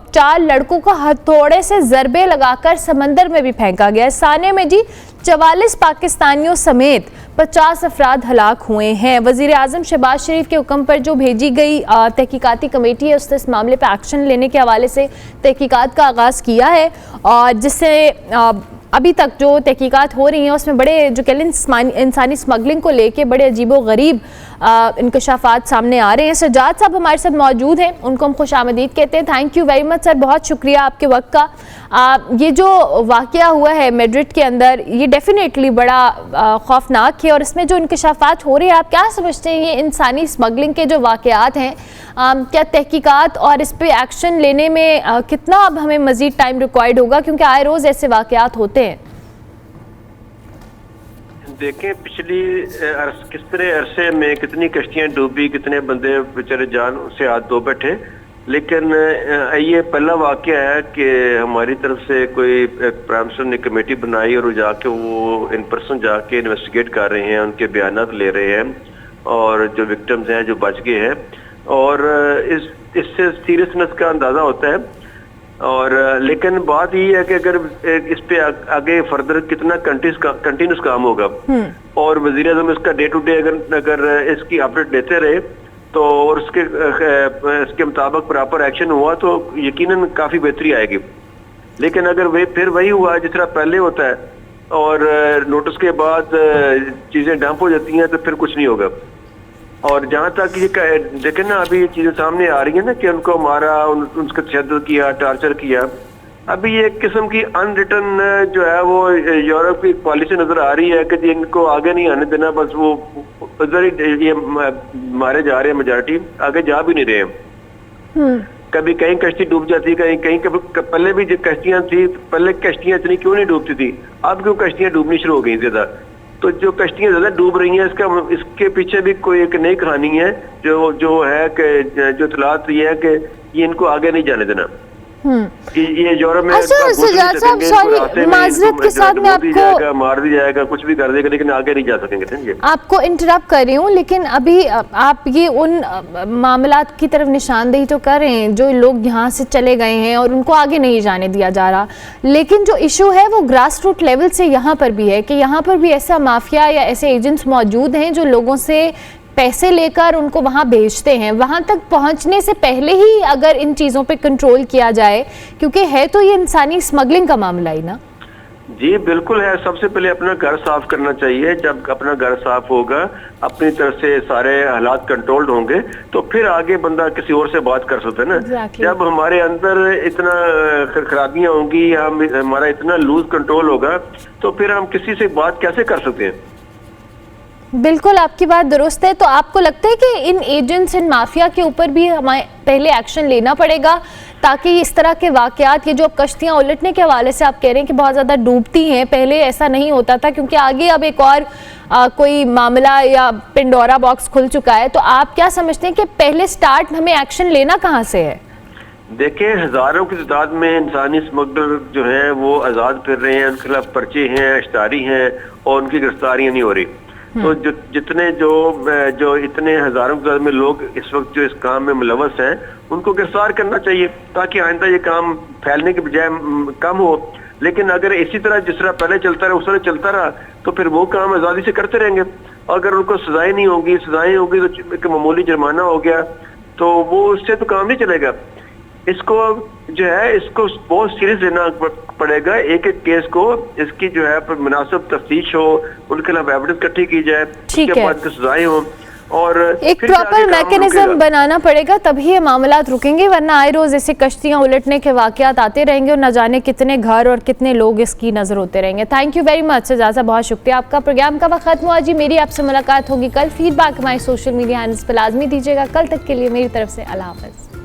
4 लड़कों को हथौड़े से ज़रबे लगाकर समंदर में भी फेंका गया। साने में जी 44 पाकिस्तानियों समेत 50 अफराद हलाक हुए हैं। वज़ीर आज़म शहबाज शरीफ के हुक्म पर जो भेजी गई तहकीकाती कमेटी है उसने इस मामले पर एक्शन लेने के हवाले से तहकीकात का आगाज़ किया है, और जिससे अभी तक जो तहकीकात हो रही हैं उसमें बड़े जो कह लें इंसानी स्मगलिंग को लेके बड़े अजीबोगरीब इंकशाफात सामने आ रहे हैं। सज्जाद साहब हमारे साथ मौजूद हैं, उनको हम खुशामदीद कहते हैं। Thank you very much sir, बहुत शुक्रिया आपके वक्त का। ये जो वाक़या हुआ है मैड्रिड के अंदर, ये डेफिनेटली बड़ा खौफनाक है, और इसमें जो इंकशाफात हो रहे हैं, आप क्या समझते हैं ये इंसानी स्मगलिंग के जो वाक़यात हैं, क्या तहकीकात और इस पर एक्शन लेने में कितना अब हमें मज़ीद टाइम रिक्वायर्ड होगा, क्योंकि आए रोज़ ऐसे वाक़यात होते हैं? देखें पिछली किस तरह अरसे में कितनी कश्तियां डूबी, कितने बंदे बेचारे जान से हाथ धो बैठे, लेकिन ये पहला वाक़या है कि हमारी तरफ से कोई प्राइम मिनिस्टर ने कमेटी बनाई और जाके वो इन पर्सन जाके इन्वेस्टिगेट कर रहे हैं, उनके बयान ले रहे हैं, और जो विक्टिम्स हैं जो बच गए हैं, और इससे सीरियसनेस का अंदाज़ा होता है। और लेकिन बात ये है कि अगर इस पे आगे फर्दर कितना कंटिन्यूस काम होगा, और वज़ीर आज़म इसका डे टू डे अगर इसकी अपडेट देते रहे तो और इसके मुताबिक प्रॉपर एक्शन हुआ तो यकीनन काफ़ी बेहतरी आएगी। लेकिन अगर फिर वही हुआ जिस तरह पहले होता है और नोटिस के बाद चीज़ें डंप हो जाती हैं तो फिर कुछ नहीं होगा। और जहाँ तक ये देखें ना, अभी ये चीज़ें सामने आ रही है ना कि उनको मारा, उनका तशद्दुद किया, टार्चर किया, अभी ये एक किस्म की अनरिटन जो है वो यूरोप की पॉलिसी नजर आ रही है कि इनको आगे नहीं आने देना, बस वो उधर ही ये मारे जा रहे हैं, मेजॉरिटी आगे जा भी नहीं रहे हैं। कभी कहीं कश्ती डूब जाती, कहीं पहले भी जो कश्तियां थी, पहले कश्तियां इतनी क्यों नहीं डूबती थी, अब क्यों कश्तियां डूबनी शुरू हो गई ज्यादा। तो जो कश्तियां ज्यादा डूब रही हैं इसके पीछे भी कोई एक नई कहानी है जो है कि जो इतलात ये है कि ये इनको आगे नहीं जाने देना। कि ये यूरोप में अच्छा सजाद साहब, सॉरी माजरत के साथ मैं आपको मार दिया जाएगा, कुछ भी कर देगा, लेकिन आगे नहीं जा सकेंगे। समझे? आपको इंटरप्ट कर रही हूँ, लेकिन अभी आप ये उन मामलात की तरफ निशानदेही तो कर रहे हैं जो लोग यहाँ से चले गए हैं और उनको आगे नहीं जाने दिया जा रहा, लेकिन जो इशू है वो ग्रास रूट लेवल से यहाँ पर भी है कि यहाँ पर भी ऐसा माफिया या ऐसे एजेंट्स मौजूद हैं जो लोगों से पैसे लेकर उनको वहाँ भेजते हैं। वहाँ तक पहुँचने से पहले ही अगर इन चीज़ों पे कंट्रोल किया जाए, क्योंकि है तो ये इंसानी स्मगलिंग का मामला ही ना। जी बिल्कुल है। सबसे पहले अपना घर साफ करना चाहिए। जब अपना घर साफ होगा, अपनी तरफ से सारे हालात कंट्रोल्ड होंगे, तो फिर आगे बंदा किसी और से बात कर सकता है ना। जब हमारे अंदर इतना खराबियां होंगी, हमारा इतना लूज कंट्रोल होगा, तो फिर हम किसी से बात कैसे कर सकते हैं? बिल्कुल आपकी बात दुरुस्त है। तो आपको लगता है कि इन एजेंट्स, इन माफिया के ऊपर भी हमें पहले एक्शन लेना पड़ेगा ताकि इस तरह के वाकयात, ये जो अब कश्तियाँ उलटने के हवाले से आप कह रहे हैं कि बहुत ज़्यादा डूबती हैं, पहले ऐसा नहीं होता था, क्योंकि आगे अब एक और कोई मामला या पिंडोरा बॉक्स खुल चुका है, तो आप क्या समझते हैं कि पहले स्टार्ट हमें एक्शन लेना कहाँ से है? देखिए, हजारों की तादाद में इंसानी स्मगलर जो हैं वो आज़ाद फिर रहे हैं, उनके खिलाफ पर्चे हैं, अश्तारी हैं और उनकी गिरफ्तारियां नहीं हो रही। तो जितने जो इतने हजारों की तादाद में लोग इस वक्त जो इस काम में मुलव्वस हैं, उनको गिरफ्तार करना चाहिए ताकि आइंदा ये काम फैलने के बजाय कम हो। लेकिन अगर इसी तरह जिस तरह पहले चलता रहा उस तरह चलता रहा, तो फिर वो काम आज़ादी से करते रहेंगे। अगर उनको सजाएं नहीं होगी, सजाएं होगी तो मामूली जुर्माना हो गया, तो वो उससे तो काम नहीं चलेगा। इसको जो है, इसको बहुत सीरियस लेना पड़ेगा। एक एक केस को इसकी जो है मुनासिब तफ्तीश हो, उनके खिलाफ एविडेंस इकट्ठी की जाए, उसके बाद सजाएं हो और एक प्रॉपर मैकेनिज्म बनाना पड़ेगा, तभी ये मामलात रुकेंगे, वरना आए रोज ऐसे कश्तियां उलटने के वाकयात आते रहेंगे और न जाने कितने घर और कितने लोग इसकी नजर होते रहेंगे। Thank you very much Sajad sahab, बहुत शुक्रिया आपका। प्रोग्राम का वक्त खत्म हुआ जी, मेरी आपसे मुलाकात होगी कल। फीडबैक हमारे सोशल मीडिया हैंडल्स पर लाजमी दीजिएगा। कल तक के लिए मेरी तरफ से अल्लाह हाफ़िज़।